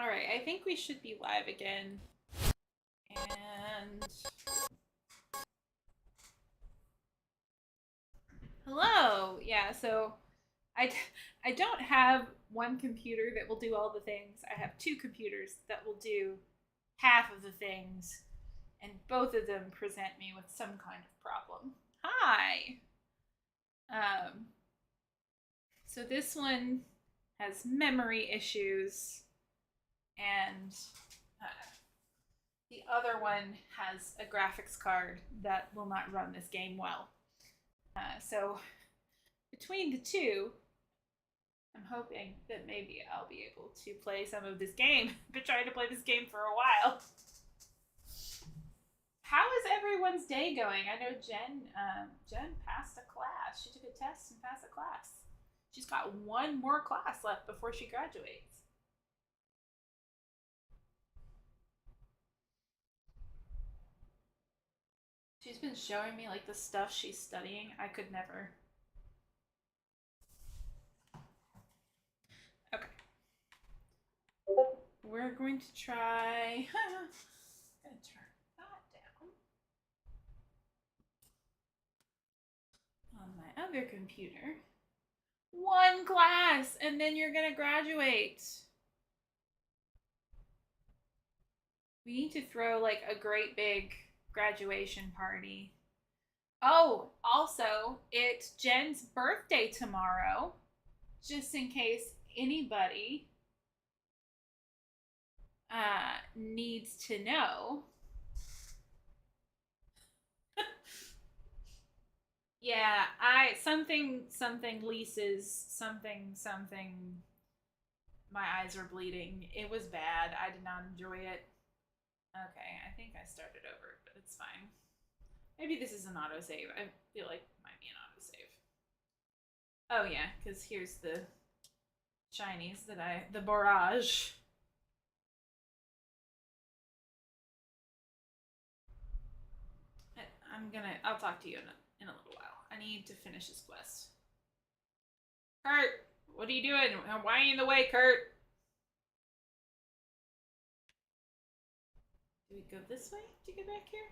All right, I think we should be live again. And hello. Yeah, so I I don't have one computer that will do all the things. I have two computers that will do half of the things, and both of them present me with some kind of problem. Hi. Um so this one has memory issues and uh, the other one has a graphics card that will not run this game well. So between the two, I'm hoping that maybe I'll be able to play some of this game. I've been trying to play this game for a while. How is everyone's day going? I know Jen passed a class. She took a test and passed a class. She's got one more class left before she graduates. She's been showing me like the stuff she's studying. I could never. Okay. We're going to try. I'm gonna turn that down on my other computer. One class, and then you're gonna graduate. We need to throw like a great big graduation party. Oh, also, it's Jen's birthday tomorrow, just in case anybody needs to know. Yeah, something leases something. My eyes are bleeding. It was bad. I did not enjoy it. Okay, I think I started over, but it's fine. Maybe this is an autosave. I feel like it might be an autosave. Oh yeah, because here's the shinies the barrage. I'll talk to you in a little while. I need to finish this quest. Kurt, what are you doing? Why are you in the way, Kurt? Do we go this way to get back here?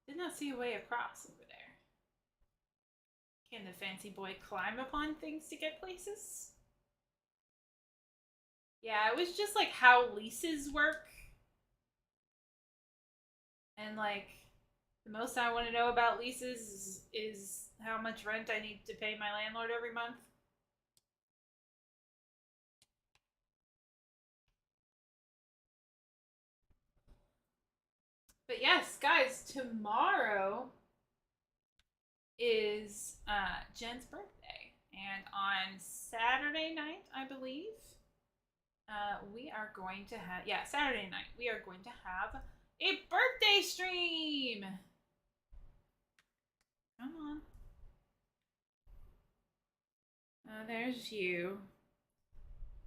Did not see a way across over there. Can the fancy boy climb upon things to get places? Yeah, it was just like how leases work. And like the most I want to know about leases is how much rent I need to pay my landlord every month. But yes, guys, tomorrow is Jen's birthday. And on Saturday night, I believe, we are going to have, yeah, Saturday night, we are going to have a birthday stream. Come on. There's you.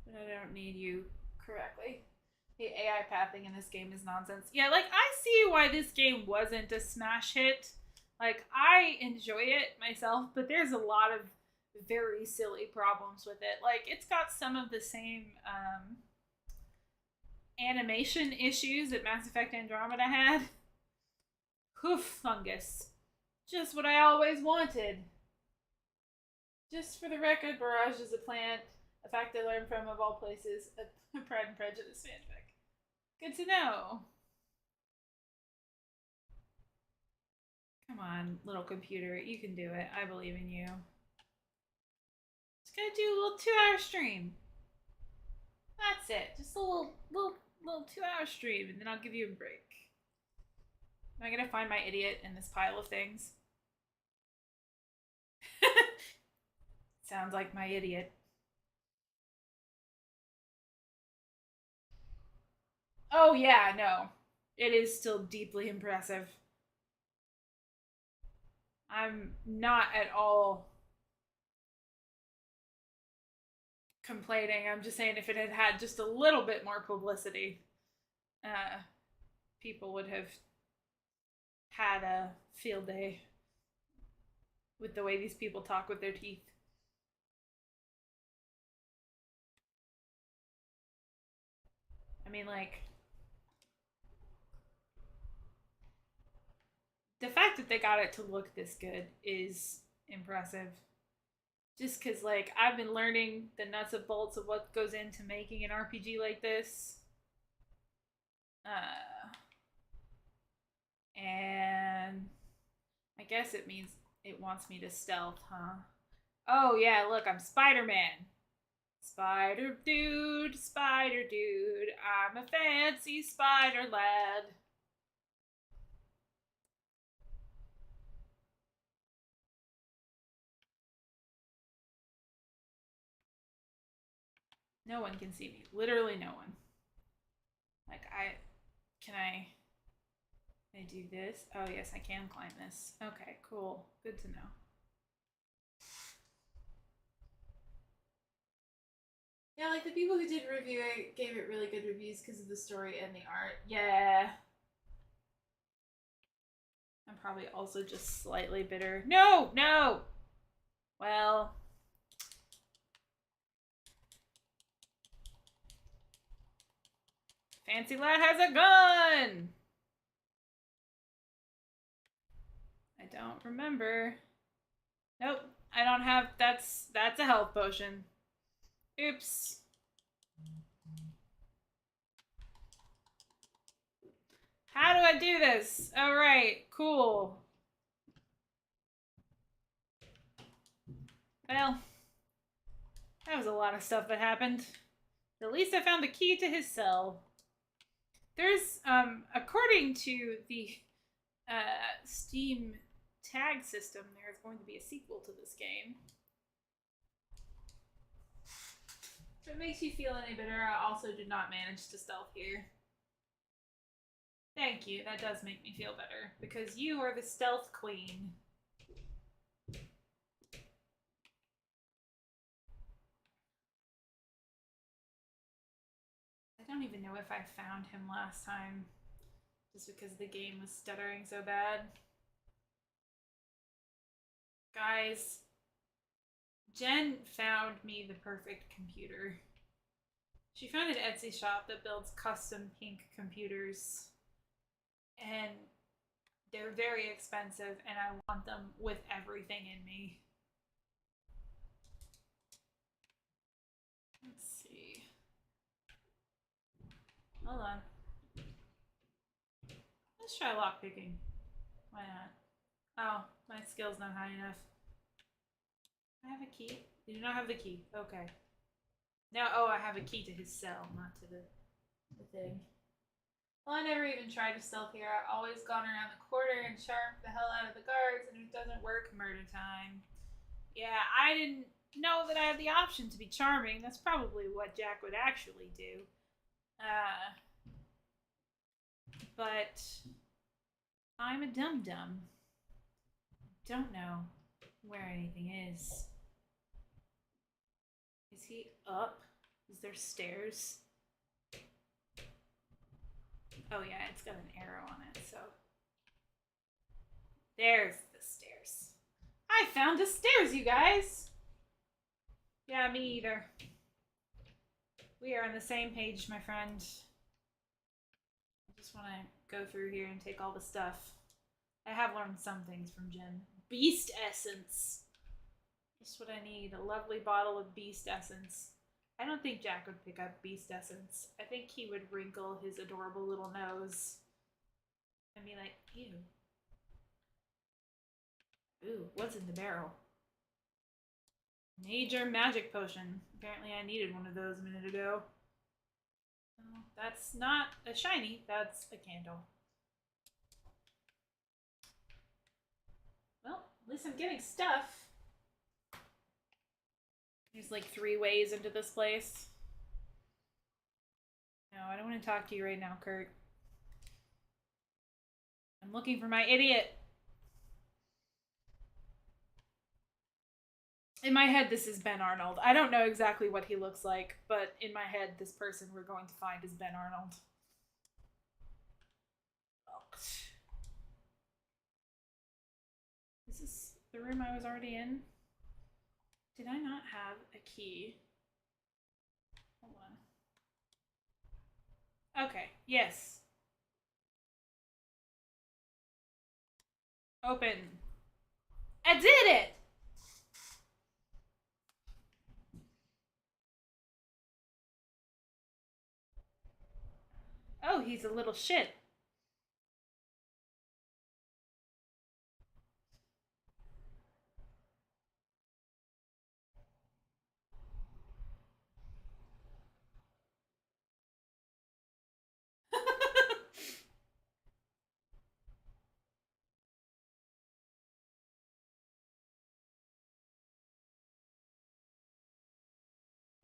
But I don't need you correctly. The AI pathing in this game is nonsense. Yeah, like, I see why this game wasn't a smash hit. Like, I enjoy it myself, but there's a lot of very silly problems with it. Like, it's got some of the same animation issues that Mass Effect Andromeda had. Hoof fungus. Just what I always wanted. Just for the record, Barrage is a plant, a fact I learned from, of all places, a Pride and Prejudice fanfic. Good to know. Come on, little computer, you can do it. I believe in you. Just gonna do a little 2-hour stream. That's it. Just a little 2-hour stream, and then I'll give you a break. Am I gonna find my idiot in this pile of things? Sounds like my idiot. Oh yeah, no. It is still deeply impressive. I'm not at all complaining. I'm just saying if it had had just a little bit more publicity, people would have had a field day with the way these people talk with their teeth. mean, like, the fact that they got it to look this good is impressive. Just because, like, I've been learning the nuts and bolts of what goes into making an RPG like this. And I guess it means it wants me to stealth, huh? Oh, yeah, look, I'm Spider-Man. Spider dude, I'm a fancy spider lad. No one can see me. Literally no one. Like, can I do this? Oh, yes, I can climb this. Okay, cool. Good to know. Yeah, like the people who did review it gave it really good reviews because of the story and the art. Yeah. I'm probably also just slightly bitter. No, no. Well, Fancy Lad has a gun. I don't remember. Nope, I don't have. That's a health potion. Oops. How do I do this? All right, cool. Well, that was a lot of stuff that happened. At least I found the key to his cell. There's, according to the Steam tag system, there's going to be a sequel to this game. If it makes you feel any better, I also did not manage to stealth here. Thank you, that does make me feel better, because you are the stealth queen. I don't even know if I found him last time, just because the game was stuttering so bad. Guys, Jen found me the perfect computer. She found an Etsy shop that builds custom pink computers, and they're very expensive, and I want them with everything in me. Let's see. Hold on. Let's try lockpicking. Why not? Oh, my skill's not high enough. I have a key? You do not have the key. Okay. Now, oh, I have a key to his cell, not to the thing. Well, I never even tried to stealth here. I've always gone around the corner and charmed the hell out of the guards, and if it doesn't work, murder time. Yeah, I didn't know that I had the option to be charming. That's probably what Jack would actually do. But I'm a dum-dum. Don't know where anything is. Is he up? Is there stairs? Oh yeah, it's got an arrow on it, so. There's the stairs. I found the stairs, you guys! Yeah, me either. We are on the same page, my friend. I just want to go through here and take all the stuff. I have learned some things from Jen. Beast Essence. Just what I need. A lovely bottle of Beast Essence. I don't think Jack would pick up Beast Essence. I think he would wrinkle his adorable little nose and be like, ew. Ooh, what's in the barrel? Major magic potion. Apparently I needed one of those a minute ago. Oh, that's not a shiny, that's a candle. Well, at least I'm getting stuff. There's like 3 ways into this place. No, I don't want to talk to you right now, Kurt. I'm looking for my idiot. In my head, this is Ben Arnold. I don't know exactly what he looks like, but in my head, this person we're going to find is Ben Arnold. Is this the room I was already in? Did I not have a key? Hold on. Okay, yes. Open. I did it! Oh, he's a little shit.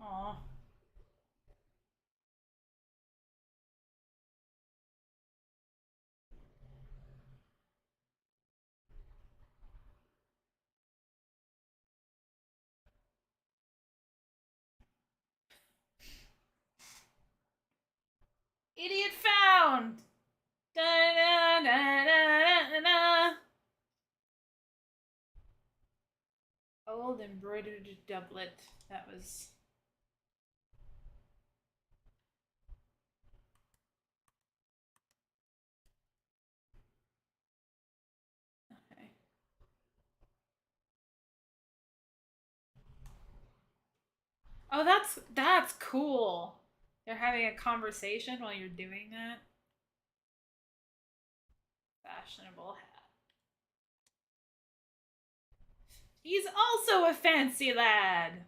Aw. Idiot found! Da da da da da da. Old embroidered doublet. That was. Okay. Oh, that's cool. They're having a conversation while you're doing that. Fashionable hat. He's also a fancy lad.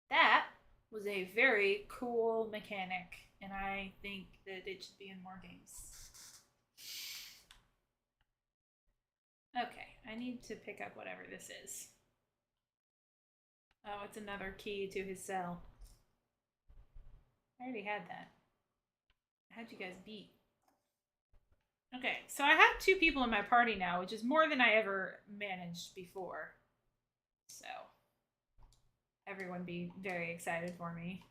That was a very cool mechanic, and I think that it should be in more games. Okay, I need to pick up whatever this is. Oh, it's another key to his cell. I already had that. How'd you guys beat? Okay, so I have 2 people in my party now, which is more than I ever managed before. So, everyone be very excited for me.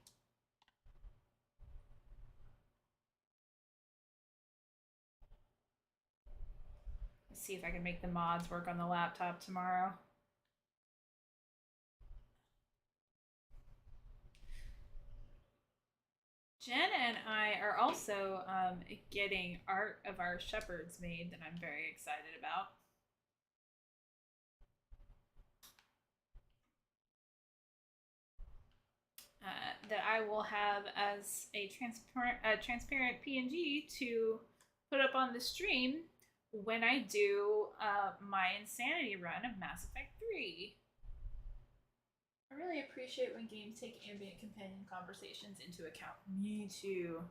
Let's see if I can make the mods work on the laptop tomorrow. Jen and I are also getting art of our shepherds made that I'm very excited about. That I will have as a transparent PNG to put up on the stream when I do my insanity run of Mass Effect 3. I really appreciate when games take ambient companion conversations into account. Me too.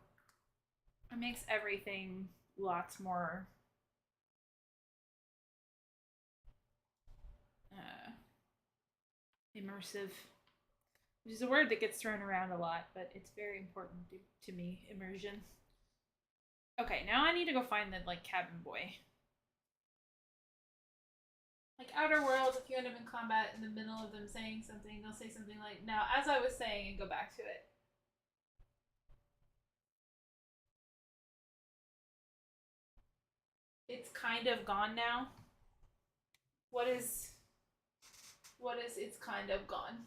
It makes everything lots more uh, immersive, which is a word that gets thrown around a lot, but it's very important to me. Immersion. Okay, now I need to go find the cabin boy. Like Outer Worlds, if you end up in combat in the middle of them saying something, they'll say something like, "Now, as I was saying," and go back to it. It's kind of gone now. What is? What is? It's kind of gone.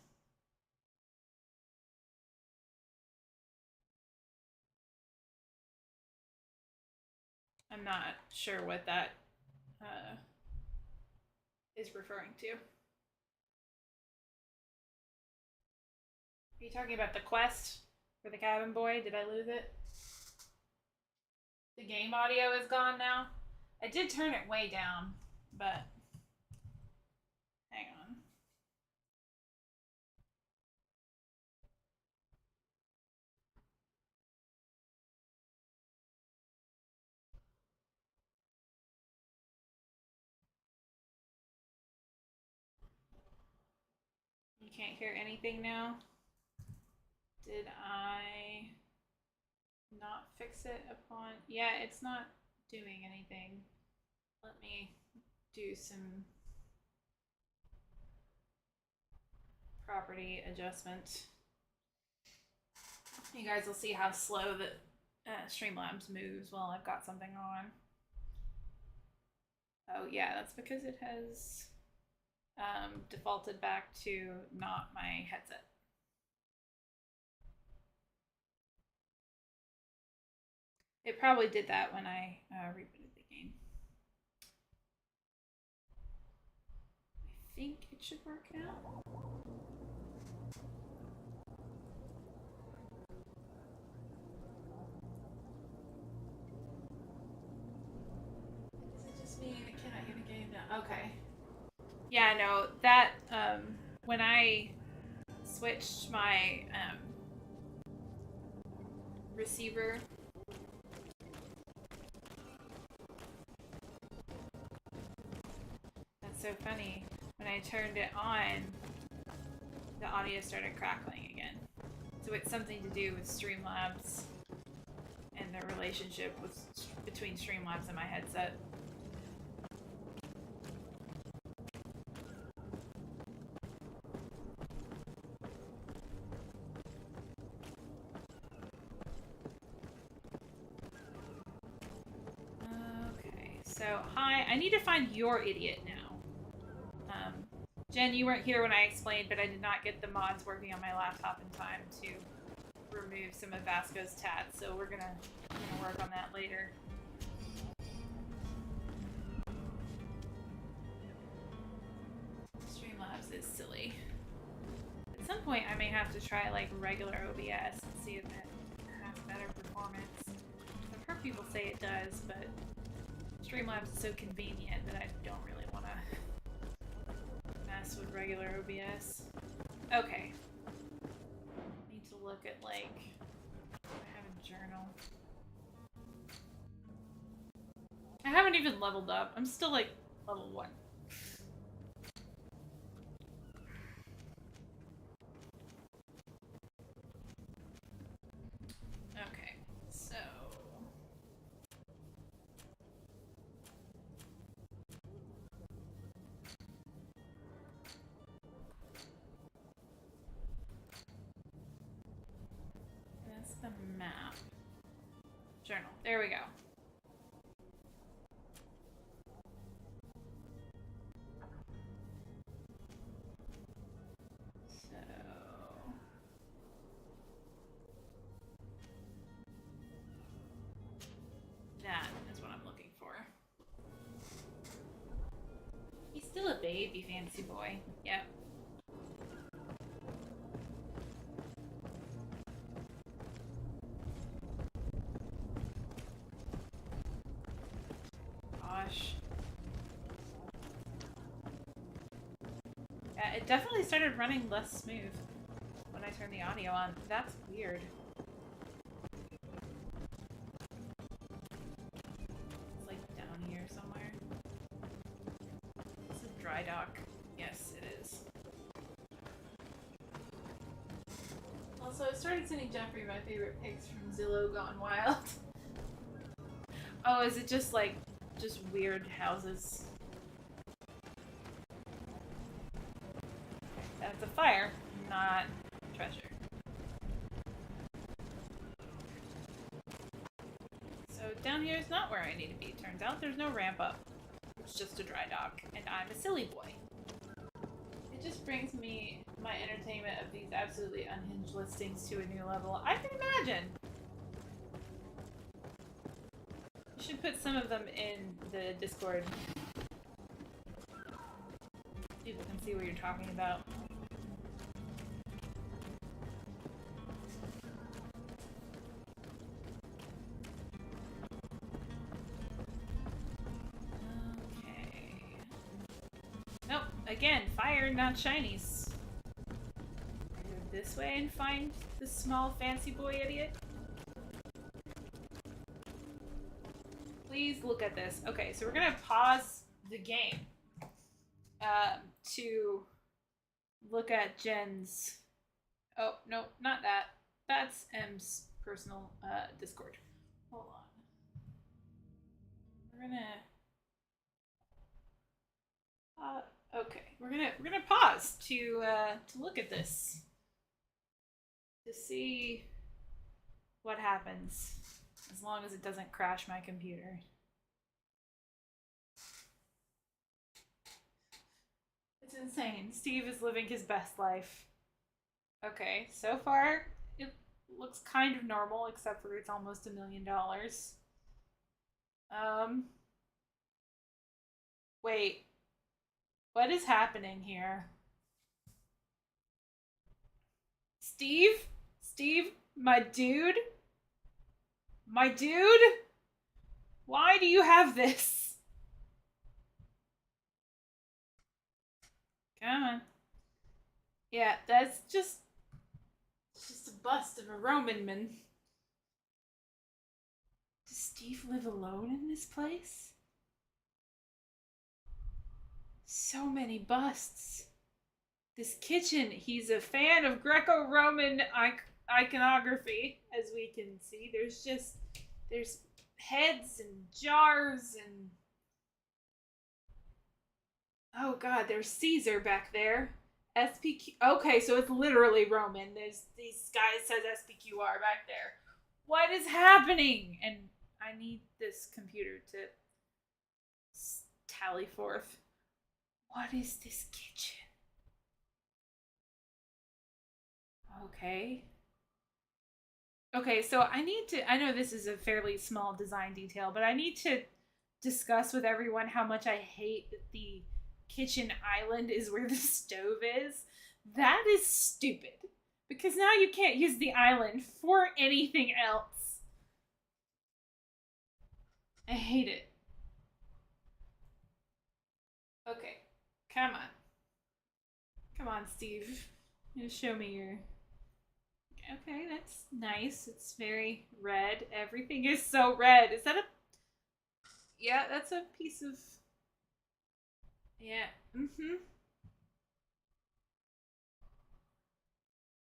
I'm not sure what that uh, is referring to. Are you talking about the quest for the cabin boy? Did I lose it? The game audio is gone now. I did turn it way down, but hang on. You can't hear anything now? Did I not fix it upon? Yeah, it's not doing anything. Let me do some property adjustment. You guys will see how slow the Streamlabs moves while I've got something on. Oh yeah, that's because it has defaulted back to not my headset. It probably did that when I rebooted the game. I think it should work now. Does it just mean I cannot get a game now? Okay. Yeah, no, that when I switched my receiver, that's so funny. When I turned it on, the audio started crackling again. So it's something to do with Streamlabs and the relationship between Streamlabs and my headset. Okay, so hi, I need to find your idiot now. Jen, you weren't here when I explained, but I did not get the mods working on my laptop in time to remove some of Vasco's tats, so we're gonna work on that later. Streamlabs is silly. At some point, I may have to try like regular OBS and see if it has better performance. I've heard people say it does, but Streamlabs is so convenient that I don't really want to mess with regular OBS. Okay. Need to look at like, I have a journal. I haven't even leveled up. I'm still like level 1. Okay, so that's the map. Journal. There we go. So that is what I'm looking for. He's still a baby fancy boy. Yep. Gosh. Yeah, it definitely started running less smooth when I turned the audio on. That's weird. It's like down here somewhere. This is dry dock. Yes, it is. Also, I started sending Jeffrey my favorite pics from Zillow Gone Wild. Oh, is it just like, just weird houses? That's a fire, not treasure. So down here is not where I need to be. Turns out there's no ramp up. It's just a dry dock, and I'm a silly boy. It just brings me my entertainment of these absolutely unhinged listings to a new level. I can imagine. You should put some of them in the Discord. People can see what you're talking about. Okay. Nope, again, fire, not shinies. Go this way and find this small fancy boy idiot. Please look at this. Okay, so we're gonna pause the game to look at Jen's. Oh no, not that. That's M's personal Discord. Hold on. We're gonna. Okay, we're gonna pause to look at this to see what happens. As long as it doesn't crash my computer. It's insane. Steve is living his best life. Okay, so far it looks kind of normal, except for it's almost $1 million. Um, wait. What is happening here? Steve? Steve, my dude? My dude? Why do you have this? Come on. Yeah, that's just a bust of a Roman man. Does Steve live alone in this place? So many busts. This kitchen, he's a fan of Greco-Roman iconography, as we can see. There's heads and jars and oh god, there's Caesar back there. SPQ. Okay, so it's literally Roman. There's these guys says SPQR back there. What is happening? And I need this computer to tally forth. What is this kitchen? Okay. Okay, so I know this is a fairly small design detail, but I need to discuss with everyone how much I hate that the kitchen island is where the stove is. That is stupid. Because now you can't use the island for anything else. I hate it. Okay, come on. Come on, Steve. You show me your. Okay, that's nice. It's very red. Everything is so red. Is that a. Yeah, that's a piece of. Yeah. Mm hmm.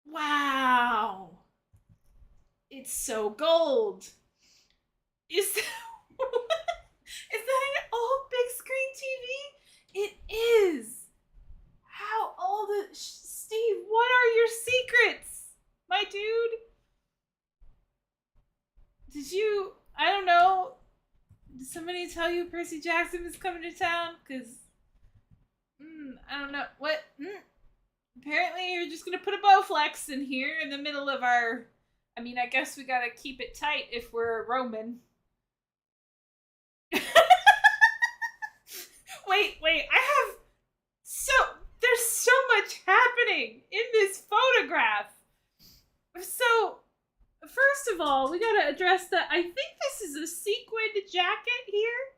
Wow. It's so gold. Is that. Is that an old big screen TV? It is. How old is. Steve, what are your secrets? My dude? Did you. I don't know. Did somebody tell you Percy Jackson is coming to town? Because. I don't know. What? Apparently, you're just gonna put a Bowflex in here in the middle of our. I mean, I guess we gotta keep it tight if we're a Roman. Wait. I have so. There's so much happening in this photograph. So, first of all, we gotta address that. I think this is a sequined jacket here.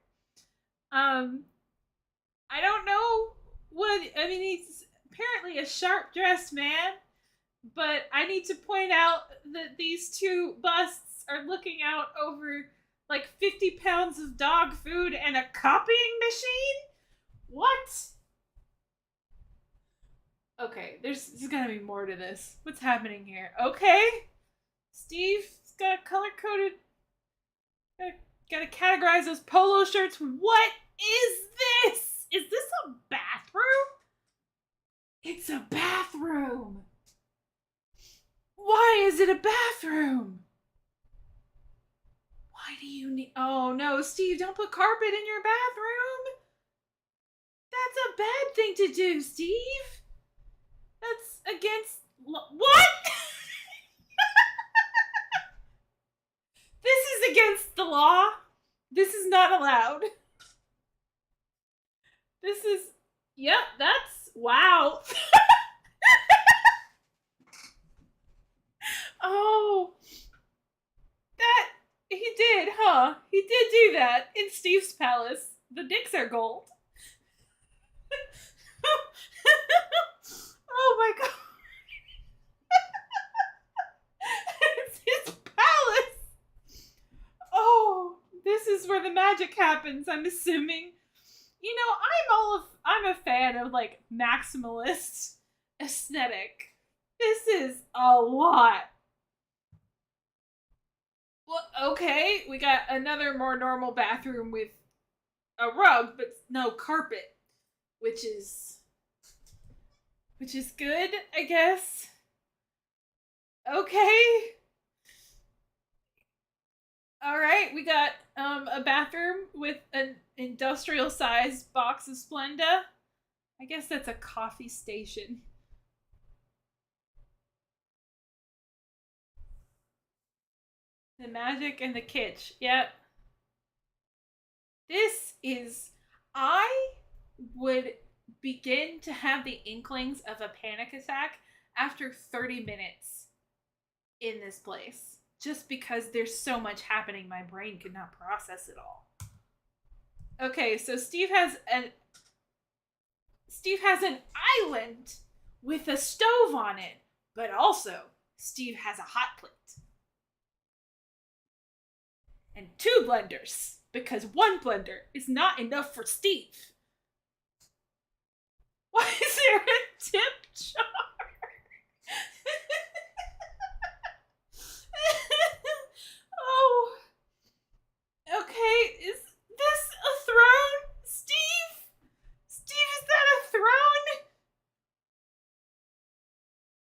I don't know what. I mean, he's apparently a sharp dressed man, but I need to point out that these two busts are looking out over like 50 pounds of dog food and a copying machine? What? Okay, there's gotta be more to this. What's happening here? Okay, Steve's got color coded. Gotta categorize those polo shirts. What is this? Is this a bathroom? It's a bathroom. Why is it a bathroom? Why do you need. Oh no, Steve, don't put carpet in your bathroom. That's a bad thing to do, Steve. That's against. What? This is against the law. This is not allowed. This is. Yep, that's. Wow. Oh. That. He did, huh? He did do that in Steve's palace. The dicks are gold. Oh my god. It's his palace. Oh, this is where the magic happens, I'm assuming. You know, I'm a fan of like maximalist aesthetic. This is a lot. Well, okay, we got another more normal bathroom with a rug, but no carpet, which is good, I guess. Okay. All right, we got a bathroom with an industrial sized box of Splenda. I guess that's a coffee station. The magic and the kitsch. Yep. This is. I would begin to have the inklings of a panic attack after 30 minutes in this place. Just because there's so much happening, my brain could not process it all. Okay, so Steve has an island with a stove on it, but also Steve has a hot plate. And two blenders, because one blender is not enough for Steve. Why is there a tip jar? Oh. Okay, is this a throne? Steve? Steve, is that a throne?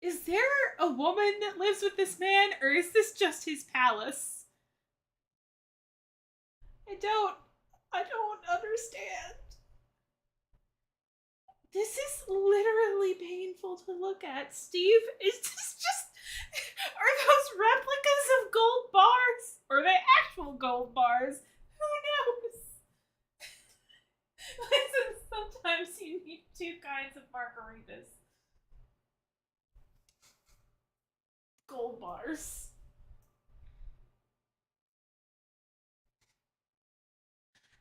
Is there a woman that lives with this man, or is this just his palace? I don't understand. This is literally painful to look at. Steve, is this just. Are those replicas of gold bars? Or are they actual gold bars? Who knows? Listen, sometimes you need two kinds of margaritas. Gold bars.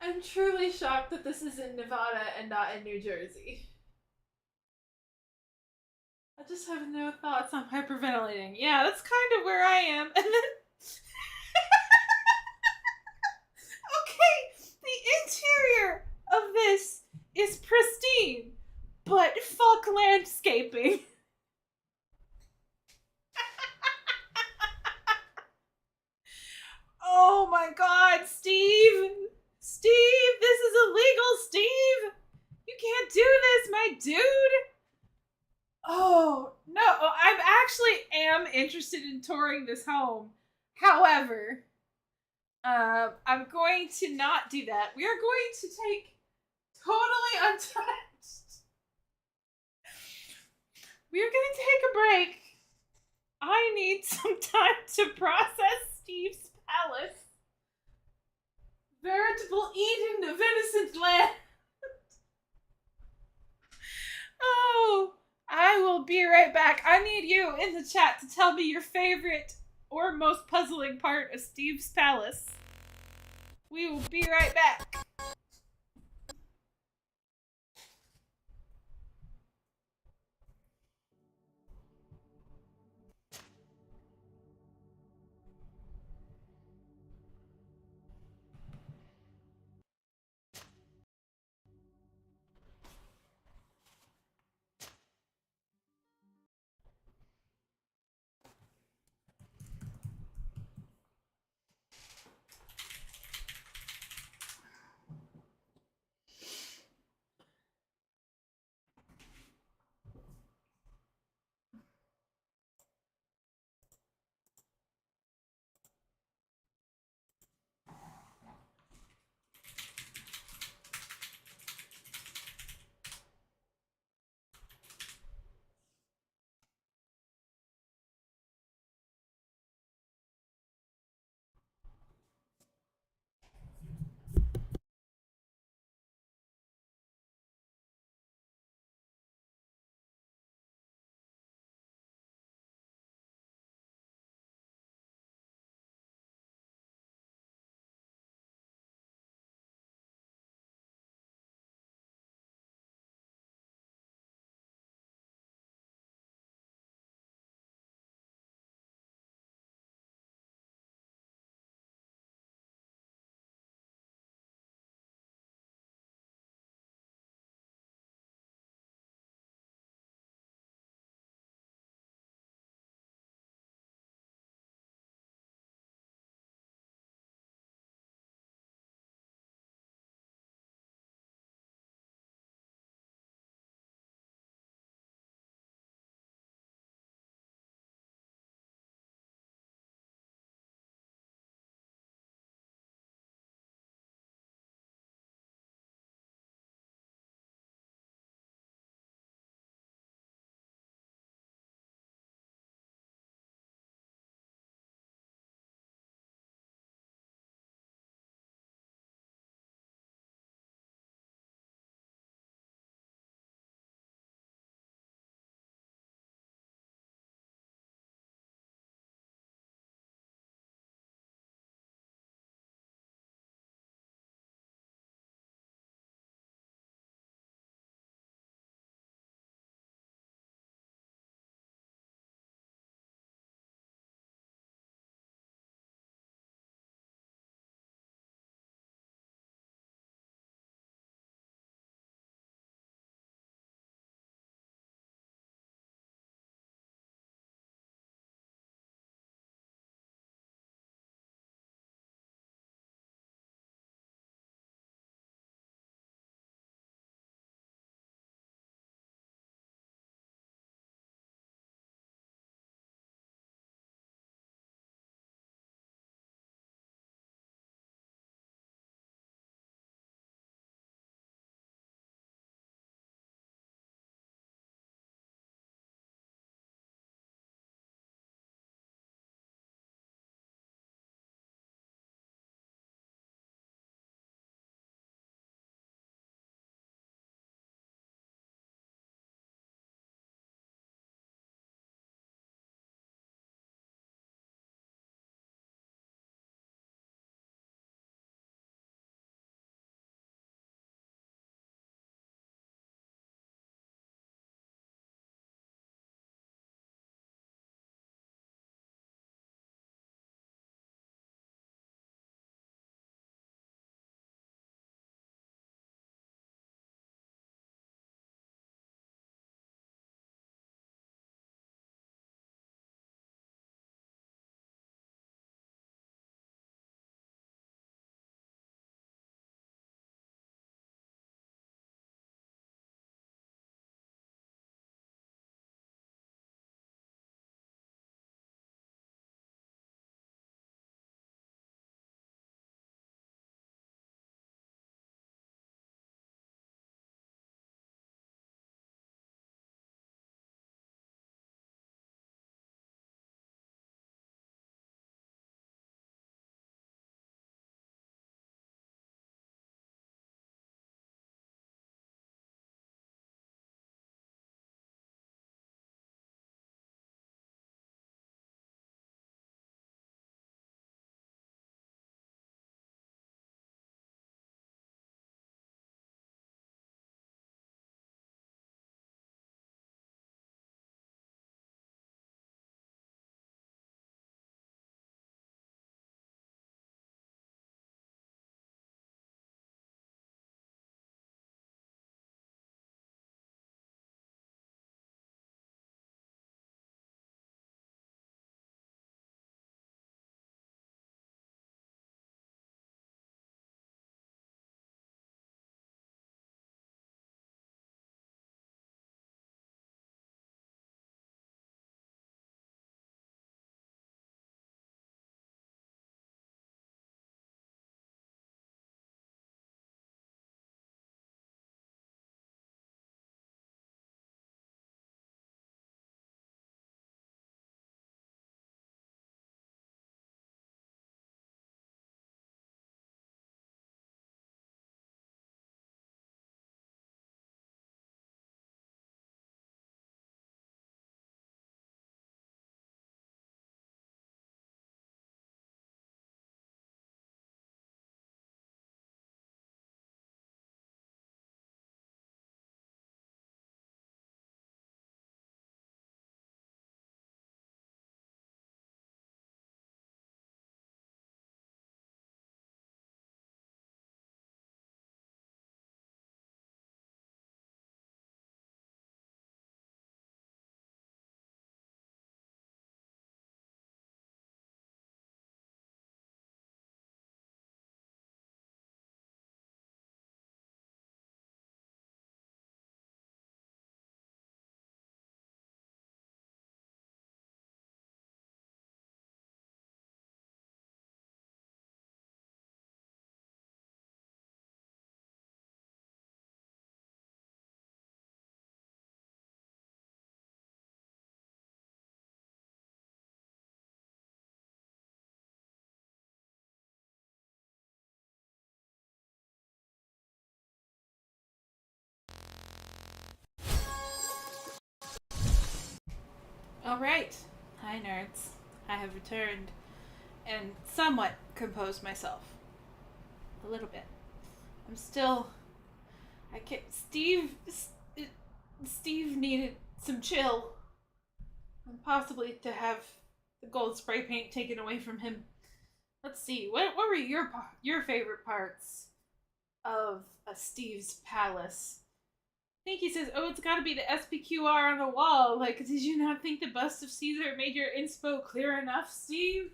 I'm truly shocked that this is in Nevada and not in New Jersey. I just have no thoughts on hyperventilating. Yeah, that's kind of where I am. And then. Okay, the interior of this is pristine, but fuck landscaping. Oh my god, Steve! Steve, this is illegal, Steve! You can't do this, my dude! Oh, no, I actually am interested in touring this home. However, I'm going to not do that. We are going to take totally untouched. We are going to take a break. I need some time to process Steve's palace. Veritable Eden of innocent land. Oh, I will be right back. I need you in the chat to tell me your favorite or most puzzling part of Steve's palace. We will be right back. All right. Hi, nerds. I have returned and somewhat composed myself. A little bit. I'm still. I can't. Steve needed some chill. And possibly to have the gold spray paint taken away from him. Let's see. What were your favorite parts of Steve's palace? I think he says, "Oh, it's got to be the SPQR on the wall." Like, did you not think the bust of Caesar made your inspo clear enough, Steve?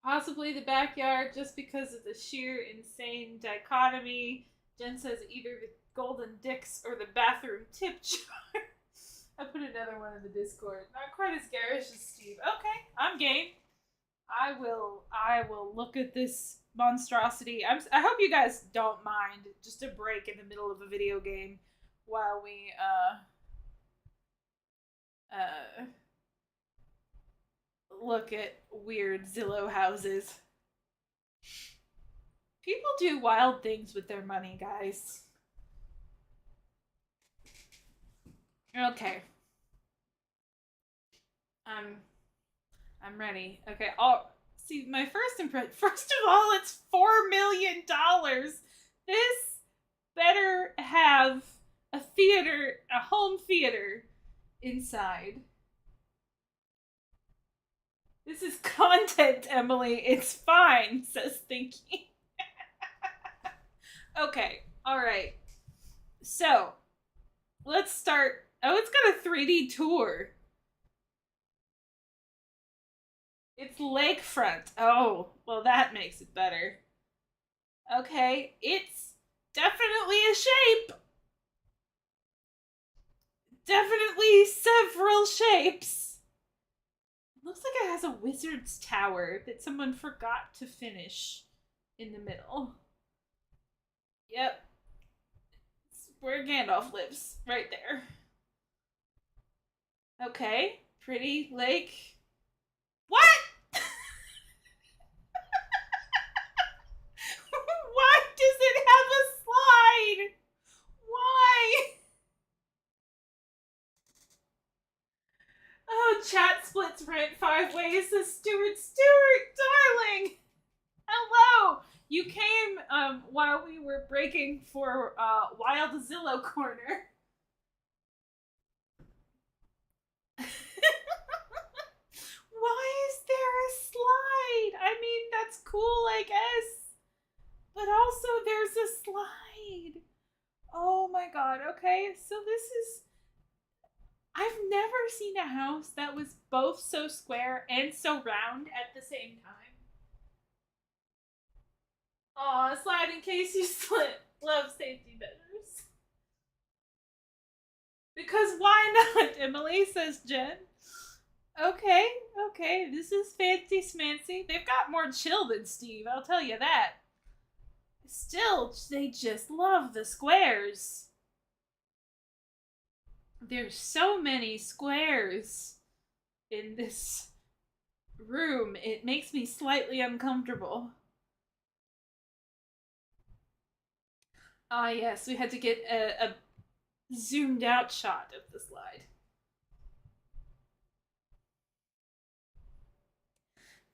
Possibly the backyard, just because of the sheer insane dichotomy. Jen says either the golden dicks or the bathroom tip jar. I put another one in the Discord. Not quite as garish as Steve. Okay, I'm game. I will look at this monstrosity. I hope you guys don't mind just a break in the middle of a video game while we look at weird Zillow houses. People do wild things with their money, guys. Okay. I'm ready. Okay, see my first impression. First of all, it's $4 million. This better have a theater, a home theater inside. This is content, Emily. It's fine, says Thinky. Okay, alright. So, let's start. Oh, it's got a 3D tour. It's lakefront. Oh, well, that makes it better. Okay, it's definitely a shape. Definitely several shapes. It looks like it has a wizard's tower that someone forgot to finish in the middle. Yep. It's where Gandalf lives, right there. Okay, pretty lake. What? Why does it have a slide? Why? Oh, chat splits rent 5 ways, says Stuart. Darling! Hello! You came while we were breaking for Wild Zillow Corner. Why is there a slide? I mean, that's cool, I guess. But also, there's a slide. Oh my god, okay. So this is. I've never seen a house that was both so square and so round at the same time. Aw, slide in case you slip. Love safety measures. Because why not, Emily, says Jen. Okay, this is fancy smancy. They've got more chill than Steve, I'll tell you that. Still, they just love the squares. There's so many squares in this room. It makes me slightly uncomfortable. Ah, yes, we had to get a zoomed out shot of the slide.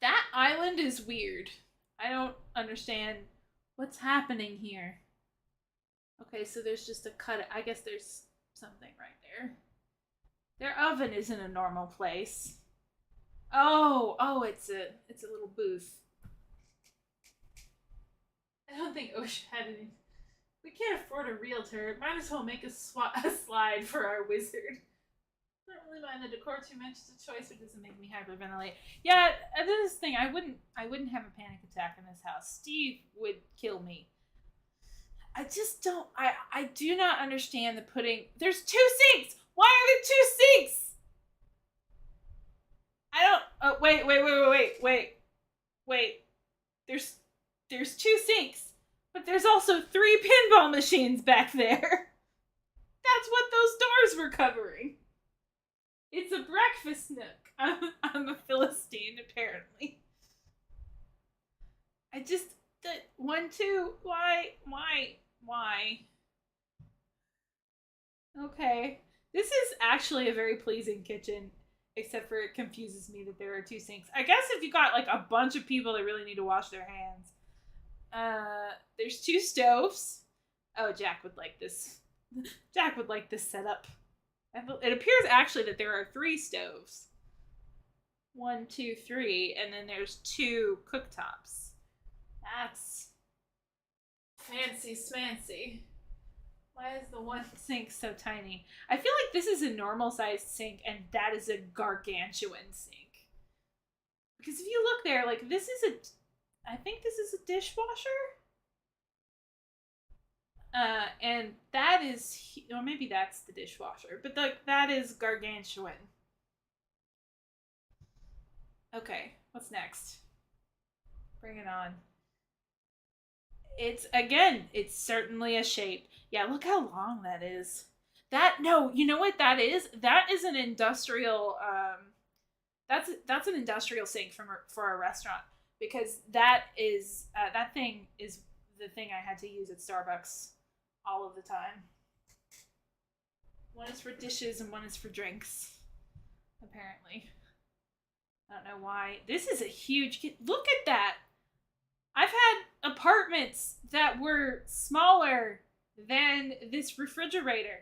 That island is weird. I don't understand what's happening here. Okay, so there's just a cut. I guess there's something right there. Their oven isn't a normal place. Oh, it's a little booth. I don't think OSHA had any. We can't afford a realtor. Might as well make a slide for our wizard. I don't really mind the decor too much. It's a choice, it doesn't make me hyperventilate. Yeah, this thing, I wouldn't have a panic attack in this house. Steve would kill me. I just don't. I do not understand the putting. There's 2 sinks. Why are there 2 sinks? I don't. Oh, wait. There's 2 sinks, but there's also 3 pinball machines back there. That's what those doors were covering. It's a breakfast nook. I'm a Philistine, apparently. I just. 1, 2. Why? Okay. This is actually a very pleasing kitchen, except for it confuses me that there are two sinks. I guess if you got like a bunch of people that really need to wash their hands. There's two stoves. Oh, Jack would like this. Jack would like this setup. It appears actually that there are three stoves. 1, 2, 3, and then there's two cooktops. That's fancy smancy. Why is the one sink so tiny? I feel like this is a normal sized sink and that is a gargantuan sink. Because if you look there, like this is I think this is a dishwasher. And that is, or maybe that's the dishwasher, but that is gargantuan. Okay, what's next? Bring it on. It's certainly a shape. Yeah, look how long that is. No, you know what that is? That is an industrial that's an industrial sink for a restaurant, because that thing is the thing I had to use at Starbucks all of the time. One is for dishes and one is for drinks, apparently. I don't know why. This is a huge. Look at that. I've had apartments that were smaller than this refrigerator.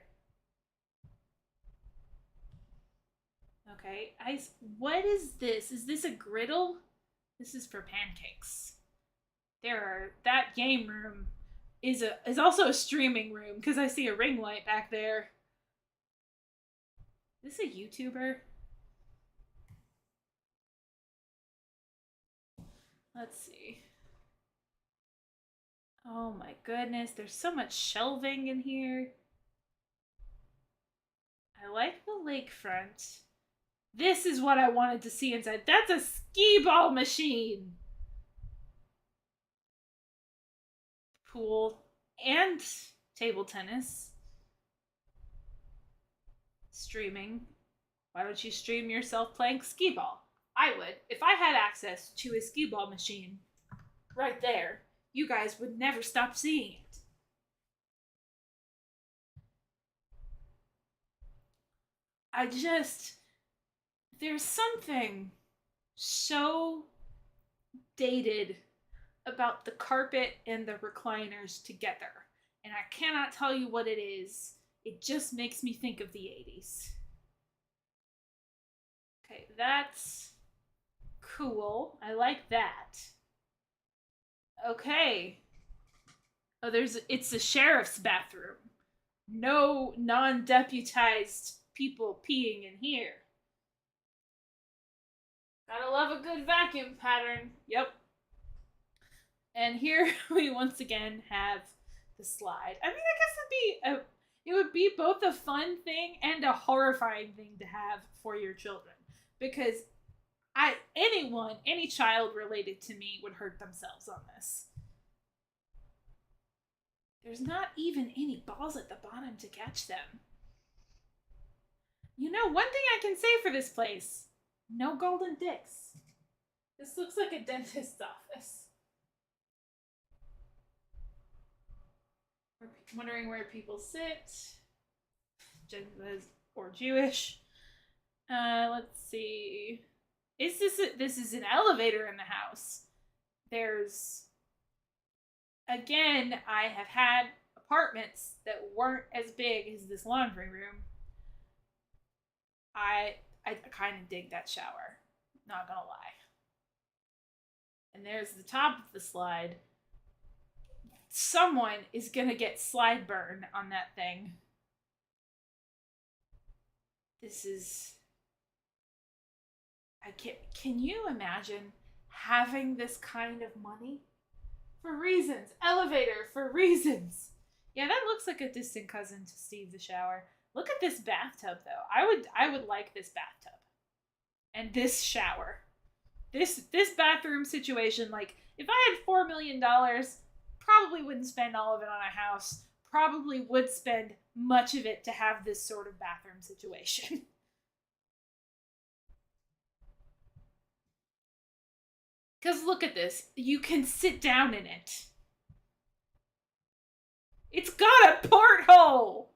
Okay, what is this? Is this a griddle? This is for pancakes. That game room is also a streaming room because I see a ring light back there. Is this a YouTuber? Let's see. Oh my goodness, there's so much shelving in here. I like the lakefront. This is what I wanted to see inside. That's a skee ball machine. Pool and table tennis. Streaming. Why don't you stream yourself playing skee ball? I would. If I had access to a skee ball machine right there, you guys would never stop seeing it. There's something so dated about the carpet and the recliners together, and I cannot tell you what it is. It just makes me think of the 80s. Okay, that's cool. I like that. Okay. Oh, it's a sheriff's bathroom. No non-deputized people peeing in here. Gotta love a good vacuum pattern. Yep. And here we once again have the slide. I mean, I guess it would be both a fun thing and a horrifying thing to have for your children, because any child related to me would hurt themselves on this. There's not even any balls at the bottom to catch them. You know, one thing I can say for this place: no golden dicks. This looks like a dentist's office. We're wondering where people sit. Or Jewish. Let's see. This is an elevator in the house. Again, I have had apartments that weren't as big as this laundry room. I kind of dig that shower. Not gonna lie. And there's the top of the slide. Someone is gonna get slide burn on that thing. This is. Can you imagine having this kind of money? For reasons. Elevator for reasons. Yeah, that looks like a distant cousin to Steve the Shower. Look at this bathtub though. I would like this bathtub. And this shower. This bathroom situation, like if I had $4 million, probably wouldn't spend all of it on a house. Probably would spend much of it to have this sort of bathroom situation. Because look at this. You can sit down in it. It's got a porthole!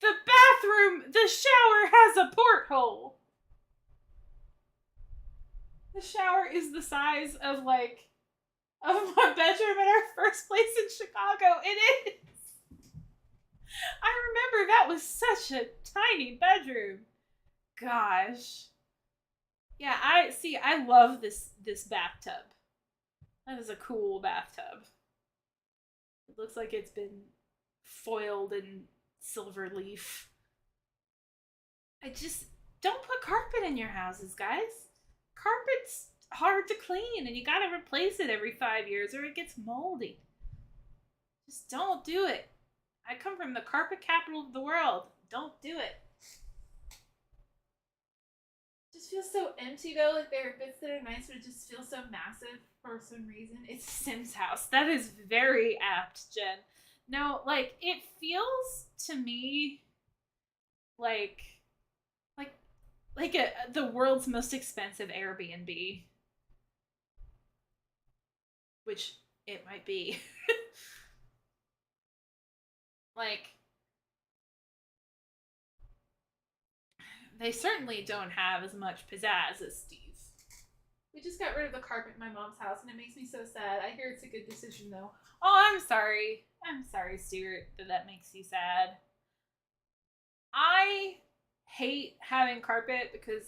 The bathroom, the shower has a porthole. The shower is the size of like of my bedroom at our first place in Chicago. It is. I remember that was such a tiny bedroom. Gosh. Yeah, I love this bathtub. That is a cool bathtub. It looks like it's been foiled in silver leaf. I just don't put carpet in your houses, guys. Carpet's hard to clean and you gotta replace it every 5 years or it gets moldy. Just don't do it. I come from the carpet capital of the world. Don't do it. It just feels so empty though. Like there are bits that are nice, but it just feels so massive for some reason. It's Sim's house. That is very apt, Jen. No, like it feels to me like the world's most expensive Airbnb, which it might be. Like they certainly don't have as much pizzazz as Steve's. We just got rid of the carpet in my mom's house and it makes me so sad. I hear it's a good decision though. Oh, I'm sorry. I'm sorry, Stuart, that makes you sad. I hate having carpet because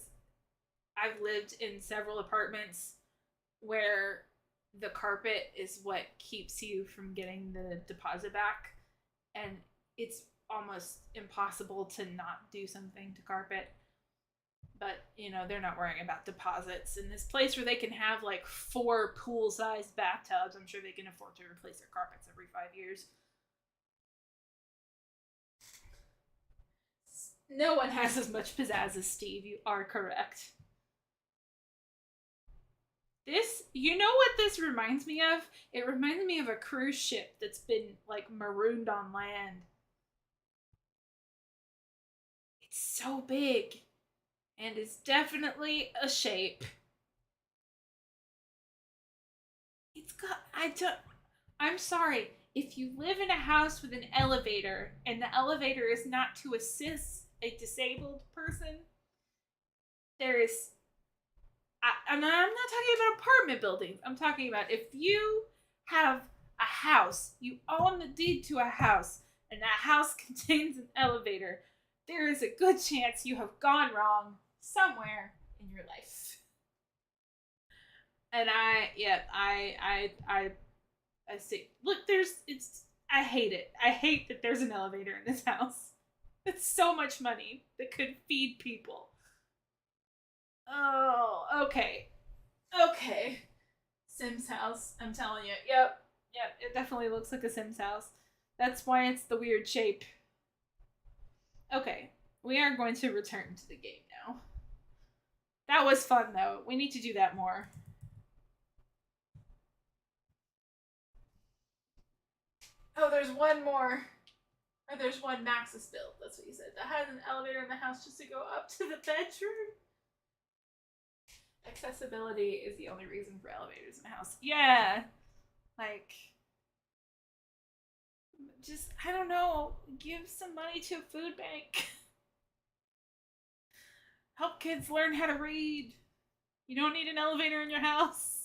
I've lived in several apartments where the carpet is what keeps you from getting the deposit back. And it's almost impossible to not do something to carpet. But, they're not worrying about deposits. In this place where they can have like 4 pool-sized bathtubs, I'm sure they can afford to replace their carpets every 5 years. No one has as much pizzazz as Steve. You are correct. You know what this reminds me of? It reminds me of a cruise ship that's been, like, marooned on land. It's so big. And it's definitely a shape. I'm sorry. If you live in a house with an elevator, and the elevator is not to assist a disabled person, I'm not talking about apartment buildings. I'm talking about if you have a house, you own the deed to a house, and that house contains an elevator, there is a good chance you have gone wrong somewhere in your life. And I see. Look, I hate it. I hate that there's an elevator in this house. It's so much money that could feed people. Oh, okay. Okay. Sim's house, I'm telling you. Yep, it definitely looks like a Sim's house. That's why it's the weird shape. Okay, we are going to return to the game now. That was fun, though. We need to do that more. Oh, there's one more. Or there's one Max's build, that's what you said. That has an elevator in the house just to go up to the bedroom. Accessibility is the only reason for elevators in a house. Yeah. Like, just, I don't know, give some money to a food bank. Help kids learn how to read. You don't need an elevator in your house.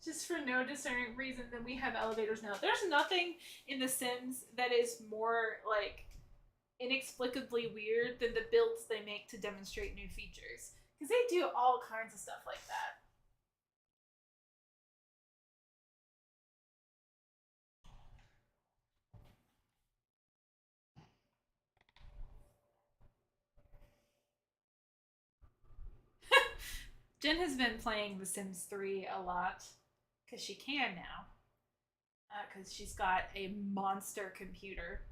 Just for no discerning reason that we have elevators now. There's nothing in The Sims that is more, like, inexplicably weird than the builds they make to demonstrate new features. Because they do all kinds of stuff like that. Jen has been playing The Sims 3 a lot. Because she can now. Because she's got a monster computer.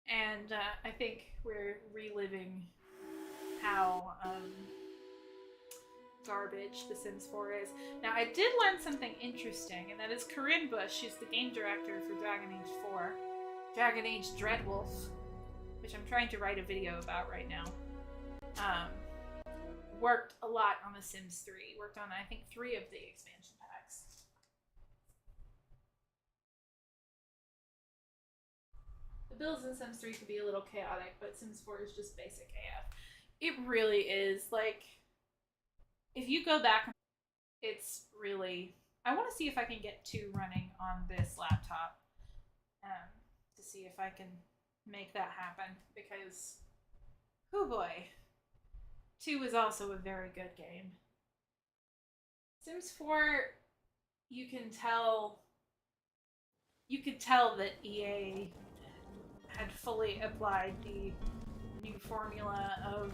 And I think we're reliving how garbage The Sims 4 is. Now, I did learn something interesting, and that is Corinne Bush, she's the game director for Dragon Age 4. Dragon Age Dreadwolf, which I'm trying to write a video about right now. worked a lot on The Sims 3. Worked on, I think, 3 of the expansion packs. The builds in Sims 3 could be a little chaotic, but Sims 4 is just basic AF. It really is. Like, if you go back, it's really... I want to see if I can get 2 running on this laptop to see if I can make that happen, because, oh boy, 2 is also a very good game. Sims 4, you could tell that EA had fully applied the new formula of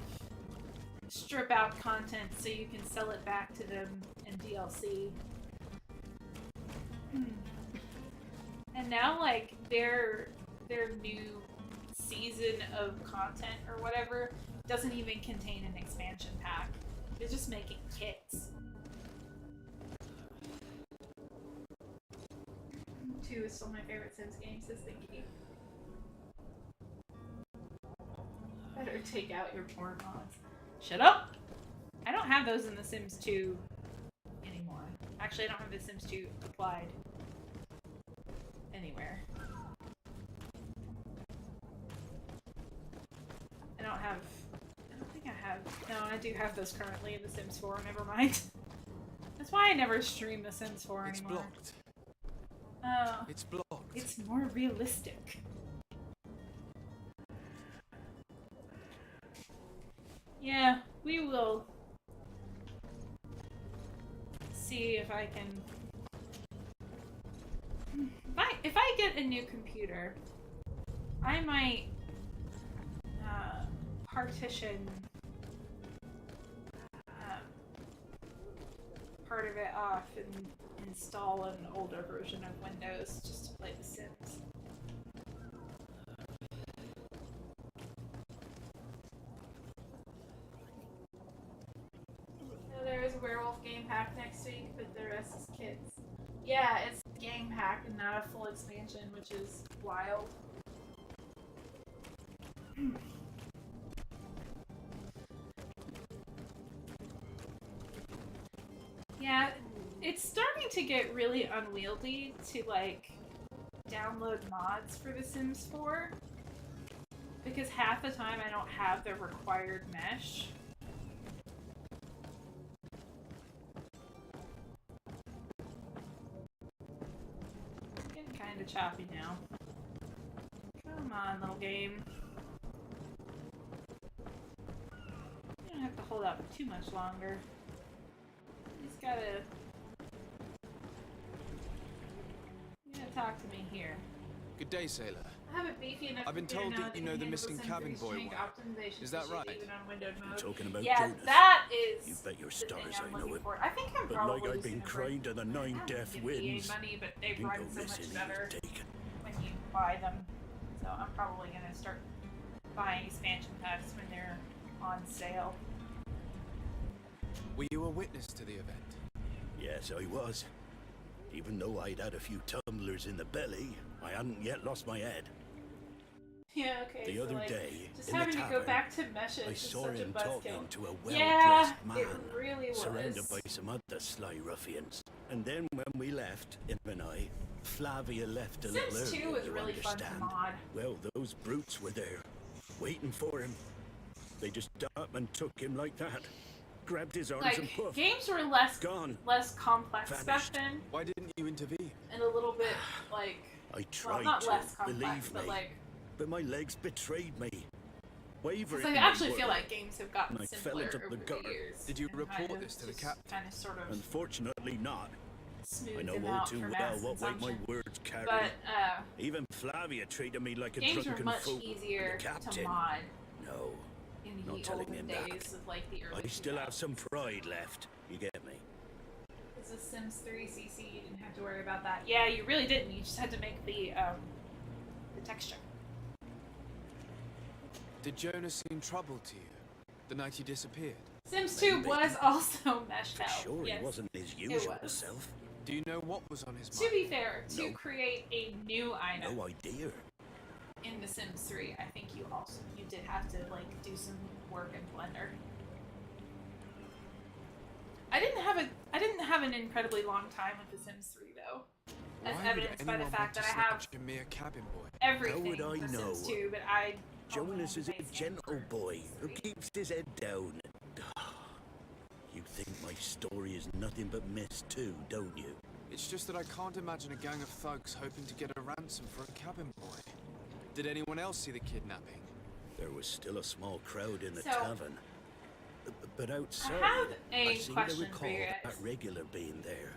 strip out content so you can sell it back to them in DLC. And now, like, their new season of content or whatever doesn't even contain an expansion pack. They're just making kits. 2 is still my favorite Sims game, says Thinky. Better take out your porn mods. Shut up! I don't have those in The Sims 2 anymore. Actually, I don't have The Sims 2 applied anywhere. I don't think I have. No, I do have those currently in The Sims 4. Never mind. That's why I never stream The Sims 4 anymore. It's blocked. Oh. It's blocked. It's more realistic. Yeah, we will see if I can... If I get a new computer, I might partition part of it off and install an older version of Windows just to play The Sims. So there's a werewolf game pack next week, but the rest is kids. Yeah, it's a game pack and not a full expansion, which is wild. Yeah, it's starting to get really unwieldy to, like, download mods for The Sims 4. Because half the time I don't have the required mesh. It's getting kind of choppy now. Come on, little game. You don't have to hold out for too much longer. You gotta talk to me here. Good day, sailor. I have it beefy enough. I've been told that you know the missing cabin boy one. Is that right? You're talking about Yeah, Jonas. that is. You bet your the thing stars I'm I know looking it. for. I think I'm But probably like I've just been gonna crying to the nine death give winds. EA money, but they You run go so missing, much better you're taken. when you buy them. So I'm probably gonna start buying expansion packs when they're on sale. Were you a witness to the event? Yes, I was. Even though I'd had a few tumblers in the belly, I hadn't yet lost my head. Yeah, okay. The so other like, day, just in the having to go tavern, back to meshes I is saw such a him buzzkill. talking to a Yeah, well-dressed man, it really was. surrounded by some other sly ruffians. And then when we left, him and I, Flavia left a little Sims 2 earlier, was you really fun to understand. mod. Well, those brutes were there, waiting for him. They just up and took him like that. Grabbed his arms and Like, poof, games were less gone. complex back Vanished. then, Why didn't you intervene? and a little bit like, I well, tried not to, less complex, believe but me, like, but my legs betrayed me. Wavering, because I actually feel like games have gotten And I fell simpler into over the the gutter. years. Did you and report kind of this to the just captain? Kind of, sort of, Unfortunately not. smooth I know them all out too for well mass what weight my consumption. words carry. But Even Flavia treated me like a games were drunken much fool. easier The captain. to mod No, in not the telling olden him that. days of like the early. I still have 2000s. some pride left. You get me? It's a Sims 3 CC. You didn't have to worry about that. Yeah, you really didn't. You just had to make the texture. Did Jonas seem trouble to you the night he disappeared? Sims 2 Maybe. was also mesh For hell. sure Yes. he wasn't his usual was. self. Do you know what was on his To mind? be fair, to No. create a new item No idea. in The Sims 3, I think you did have to like do some work in Blender. I didn't have an incredibly long time with The Sims 3 though, as Why would evidenced by the anyone fact want that to I have snatch a mere cabin boy? everything How would I for know? Sims 2, but I Jonas is a amazing gentle for boy Sims who 3. keeps his head down. You think my story is nothing but mess too, don't you? It's just that I can't imagine a gang of thugs hoping to get a ransom for a cabin boy. Did anyone else see the kidnapping? There was still a small crowd in the So, tavern. But outside, have a I seem to question for recall you that guys. regular being there.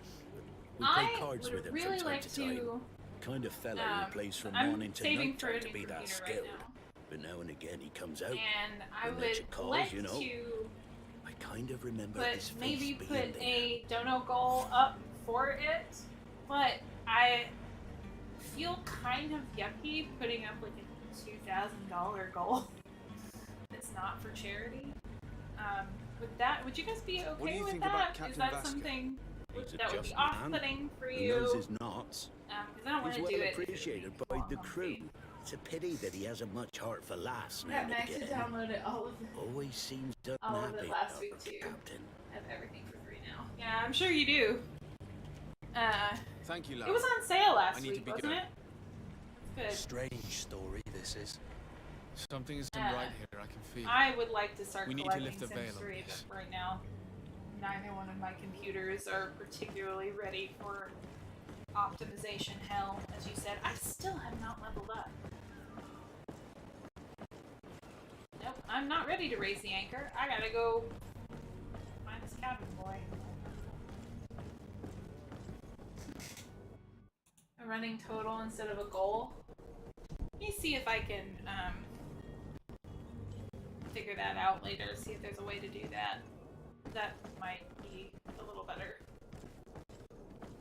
We play I cards with would him really from time like to time. to. Kind of fella who plays from I'm morning to saving night for a trying to new be that computer skilled. right now, But now and again he comes out. and I When nature would calls, like you know. to I kind of remember his put face maybe being put there. a dono goal up for it, but I feel kind of yucky putting up like a $2,000 goal. It's not for charity. Would you guys be okay What do you with think that? about Is Captain that Vasco? something He's a that would just be man. off-putting for He you? knows his knots. Because I don't want He's to well do it. if it appreciated would be by long the on crew. feed. It's a pity that he hasn't much heart for laughs now Yeah, and Max has again. downloaded all of it. Always seems All of it unhappy. last week, too. Captain. I have everything for free now. Yeah, I'm sure you do. Thank you, lad. It was on sale last I need to week, be wasn't going. it? Good. Strange story this is. Something isn't Uh, right here, I can feel it. I would like to start We need to collecting lift the Sims veil on 3, this. but right now, neither one of my computers are particularly ready for optimization hell. As you said, I still have not leveled up. Nope, I'm not ready to raise the anchor. I gotta go find this cabin boy. A running total instead of a goal. Let me see if I can figure that out later, see if there's a way to do that. That might be a little better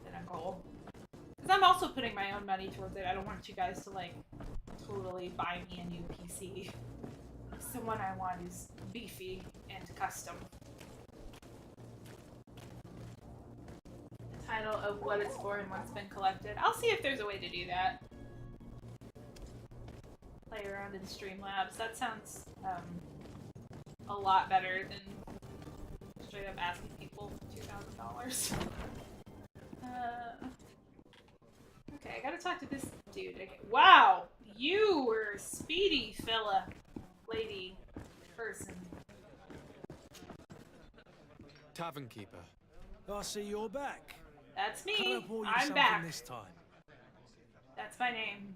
than a goal. Because I'm also putting my own money towards it. I don't want you guys to, like, totally buy me a new PC. The one I want is beefy and custom. The title of what it's for and what's been collected. I'll see if there's a way to do that. Play around in Streamlabs. That sounds a lot better than straight up asking people $2,000. Okay, I gotta talk to this dude again. Wow! You were a speedy fella, lady, person. Tavern keeper. I see you're back. That's Can I me. pour you I'm something back. this time? That's my name.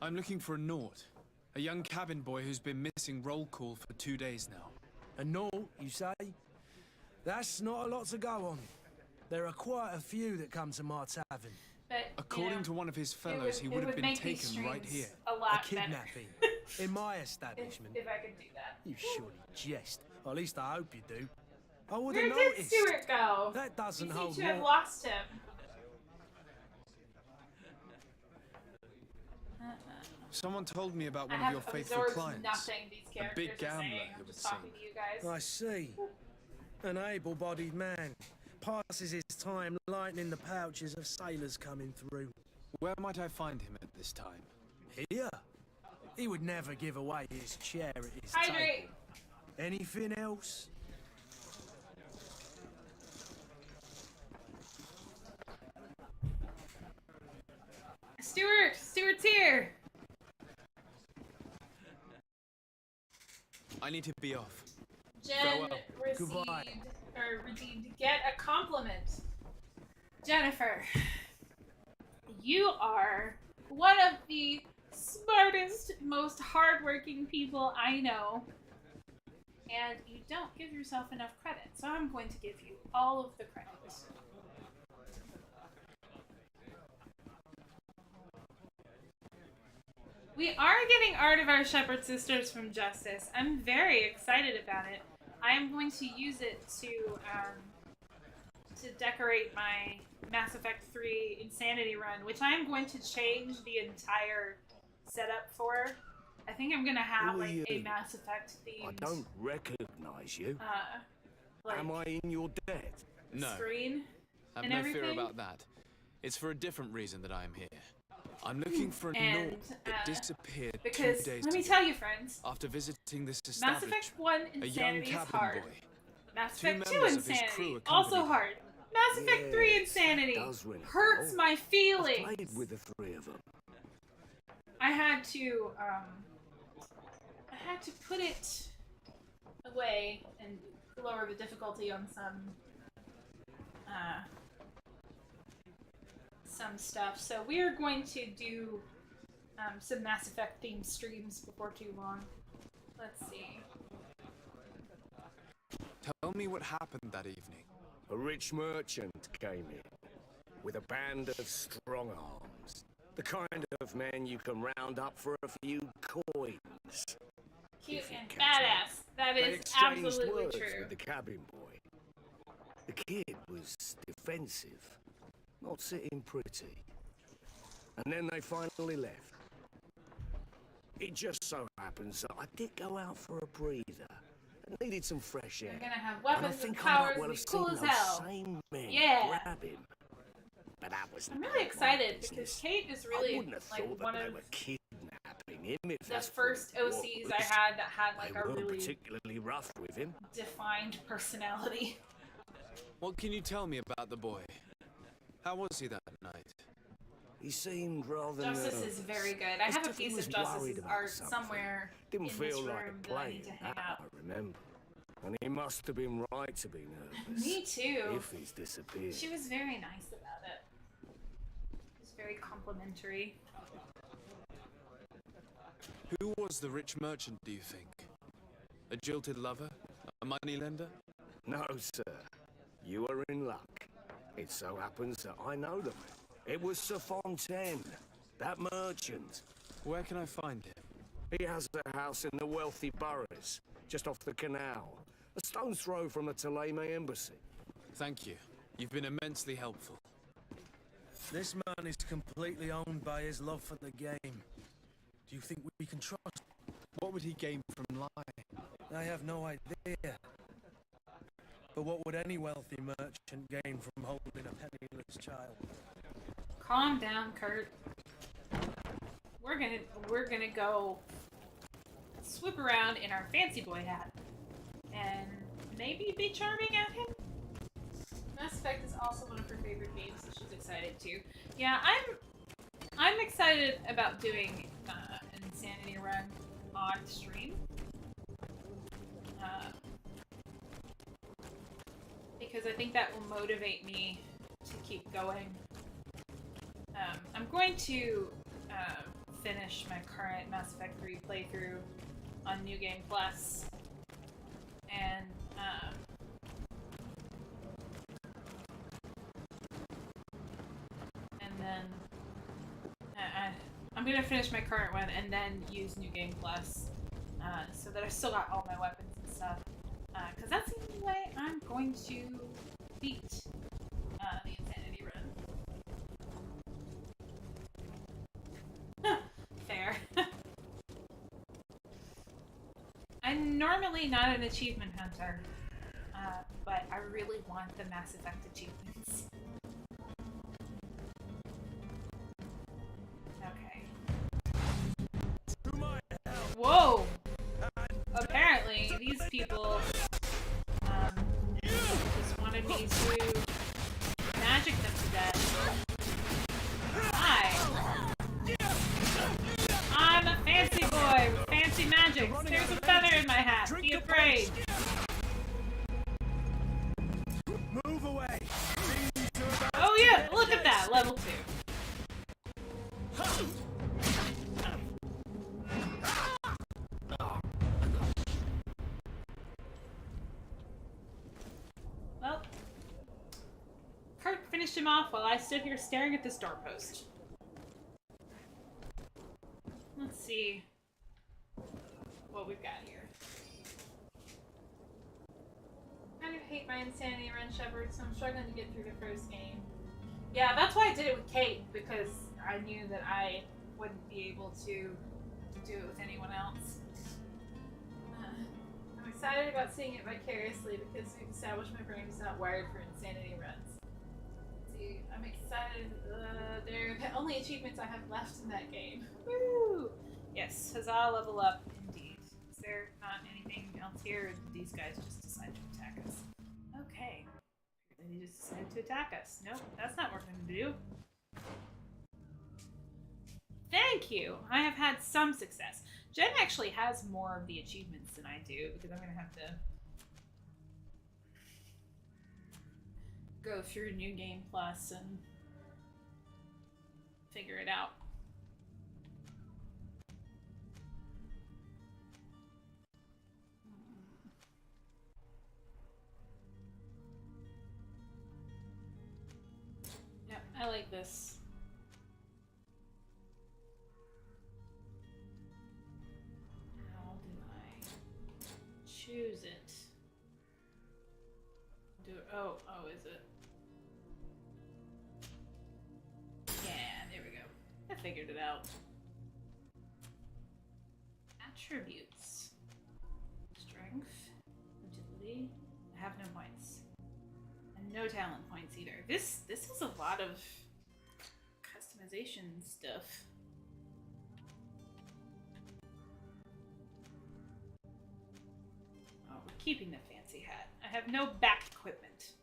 I'm looking for a Nort. A young cabin boy who's been missing roll call for 2 days now. A note, you say? That's not a lot to go on. There are quite a few that come to my tavern. But According to one of his fellows, he would have been make these taken right streams here. A A lot better. kidnapping. In my if, establishment. if I could do that. You surely jest. Or at least I hope you do. I would Where have did noticed. Stuart go? That You doesn't seem hold to have water. lost him. Someone told me about I one of have your faithful absorbed clients. nothing these characters big are gambler, saying. it I'm would just talking seem. to you guys. I see. An able-bodied man. Passes his time lightening the pouches of sailors coming through. Where might I find him at this time? Here? He would never give away his chair at his Hydrate. table. Anything else? Stuart's here. I need to be off. Jen Farewell. received Goodbye. or redeemed get a compliment. Jennifer, you are one of the smartest, most hardworking people I know. And you don't give yourself enough credit, so I'm going to give you all of the credit. We are getting Art of Our Shepherd Sisters from Justice. I'm very excited about it. I am going to use it to decorate my Mass Effect 3 Insanity run, which I am going to change the entire setup for. I think I'm gonna have Who are like a you? Mass Effect I themed don't recognize you. like Am I in your debt? No, screen. have and no fear everything? about that. It's for a different reason that I am here. I'm looking for a And, Nord that disappeared Because 2 days let me ago tell you, friends, after visiting this Mass establishment. Effect 1 A young Insanity is cabin hard. boy. Mass Two Effect 2 members of his crew Insanity, accompanied also him. hard. Mass Effect 3 Yes, Insanity does ring a hurts bell. my I've feelings. played with the three of them. I had to put it away and lower the difficulty on some stuff. So we are going to do some Mass Effect themed streams before too long. Let's see. Tell me what happened that evening. A rich merchant came in with a band of strong arms. The kind of men you can round up for a few coins. Cute If you and catch badass. That They is exchanged absolutely words true. with the cabin boy. The kid was defensive, not sitting pretty. And then they finally left. It just so happens that I did go out for a breather. I needed some fresh air. You're gonna have And I weapons and think I might powers well and have be cool seen as those hell. same men Yeah. grab him. But that was I'm none really of my excited business. because Kate is I really wouldn't have like thought one that they of were kidnapping him if the that's first what it OCs was. I had that had like They a weren't really particularly rough with him. defined personality. What can you tell me about the boy? How was he that night? He seemed rather Justice nervous. is very good. I As have a if he piece was of worried Justice's about art something. somewhere Didn't in feel this like room a that I play. need to hang I up. remember. And he must have been right to be nervous. Me too. If he's disappeared. She was very nice about it. She was very complimentary. Who was the rich merchant, do you think? A jilted lover? A moneylender? No, sir. You are in luck. It so happens that I know them. It was Sir Fontaine, that merchant. Where can I find him? He has a house in the wealthy boroughs, just off the canal. A stone's throw from the Thélème embassy. Thank you. You've been immensely helpful. This man is completely owned by his love for the game. Do you think we can trust? What would he gain from lying? I have no idea. But what would any wealthy merchant gain from holding a penniless child? Calm down, Kurt. We're gonna go swoop around in our fancy boy hat and maybe be charming at him. Mass Effect is also one of her favorite games, so she's excited too. Yeah, I'm excited about doing an Insanity run on stream. Because I think that will motivate me to keep going. I'm going to finish my current Mass Effect 3 playthrough on New Game Plus, and then I'm gonna finish my current one and then use New Game Plus, so that I still got all my weapons and stuff. Because that's the only way I'm going to beat the Insanity Run. Fair. I'm normally not an achievement hunter, but I really want the Mass Effect achievements. Okay. Whoa! Apparently, these people just wanted me to magic them to death. Hi! I'm a fancy boy with fancy magic. There's a feather in my hat. Be afraid. Move away! Oh yeah, look at that, level 2. Well, Kurt finished him off while I stood here staring at this doorpost. Let's see what we've got here. I kind of hate my Insanity Run, Shepard, so I'm struggling to get through the first game. Yeah, that's why I did it with Kate, because I knew that I wouldn't be able to do it with anyone else. I'm excited about seeing it vicariously because we've established my brain is not wired for Insanity runs. Let's see, I'm excited. they're the only achievements I have left in that game. Woo! Yes, huzzah, level up, indeed. Is there not anything else here, or did these guys just decide to attack us? Okay. They just decided to attack us. Nope, that's not what we're going to do. Thank you! I have had some success. Jen actually has more of the achievements than I do, because I'm going to have to go through New Game Plus and figure it out. Yep, I like this. How do I choose it? Oh, is it? Yeah, there we go. I figured it out. Attributes. Strength. Agility. I have no points. And no talent points either. This is a lot of customization stuff. Oh, we're keeping the fancy hat. I have no back equipment.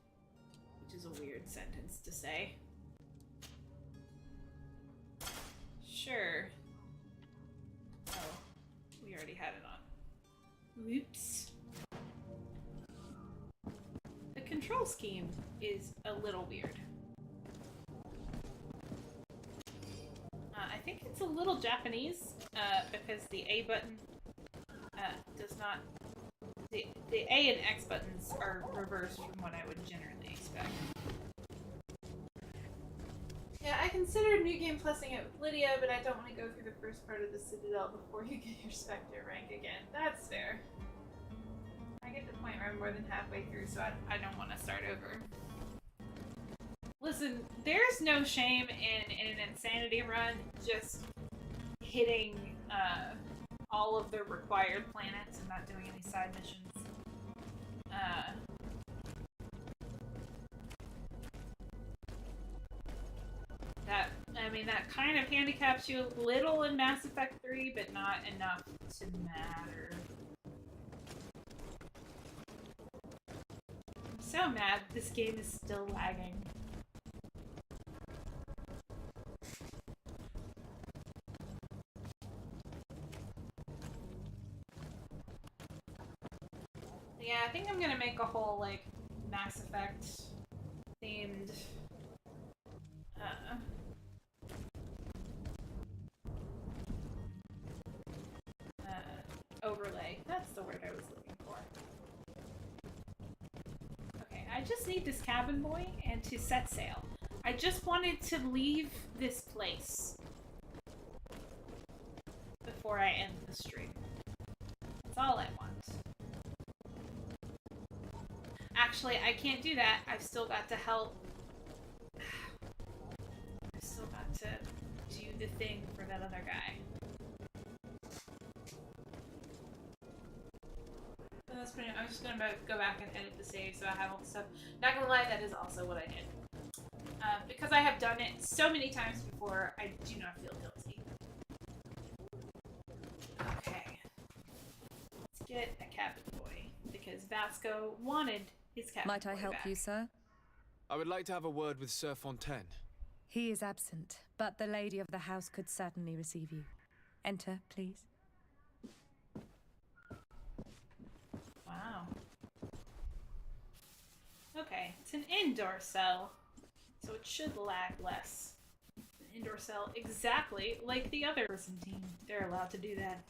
Which is a weird sentence to say. Sure. Oh, we already had it on. Whoops. The control scheme is a little weird. I think it's a little Japanese, because the A button does not... The A and X buttons are reversed from what I would generally expect. Yeah, I considered New Game Plusing it with Lydia, but I don't want to go through the first part of the Citadel before you get your Spectre rank again. That's fair. I get to the point where I'm more than halfway through, so I don't want to start over. Listen, there's no shame in an Insanity run just hitting all of the required planets and not doing any side missions. That kind of handicaps you a little in Mass Effect 3, but not enough to matter. I'm so mad this game is still lagging. Yeah, I think I'm gonna make a whole, like, Mass Effect themed overlay. That's the word I was looking for. Okay, I just need this cabin boy and to set sail. I just wanted to leave this place before I end the stream. That's all I want. Actually, I can't do that. I've still got to help. I've still got to do the thing for that other guy. So that's pretty. I'm just gonna go back and edit the save so I have all the stuff. Not gonna lie, that is also what I did. Because I have done it so many times before, I do not feel guilty. Okay. Let's get a cabin boy because Vasco wanted his cabin boy Might I help back. you, sir? I would like to have a word with Sir Fontaine. He is absent, but the lady of the house could certainly receive you. Enter, please. Wow. Okay, it's an indoor cell, so it should lag less. An indoor cell exactly like the other Byzantine. They're allowed to do that.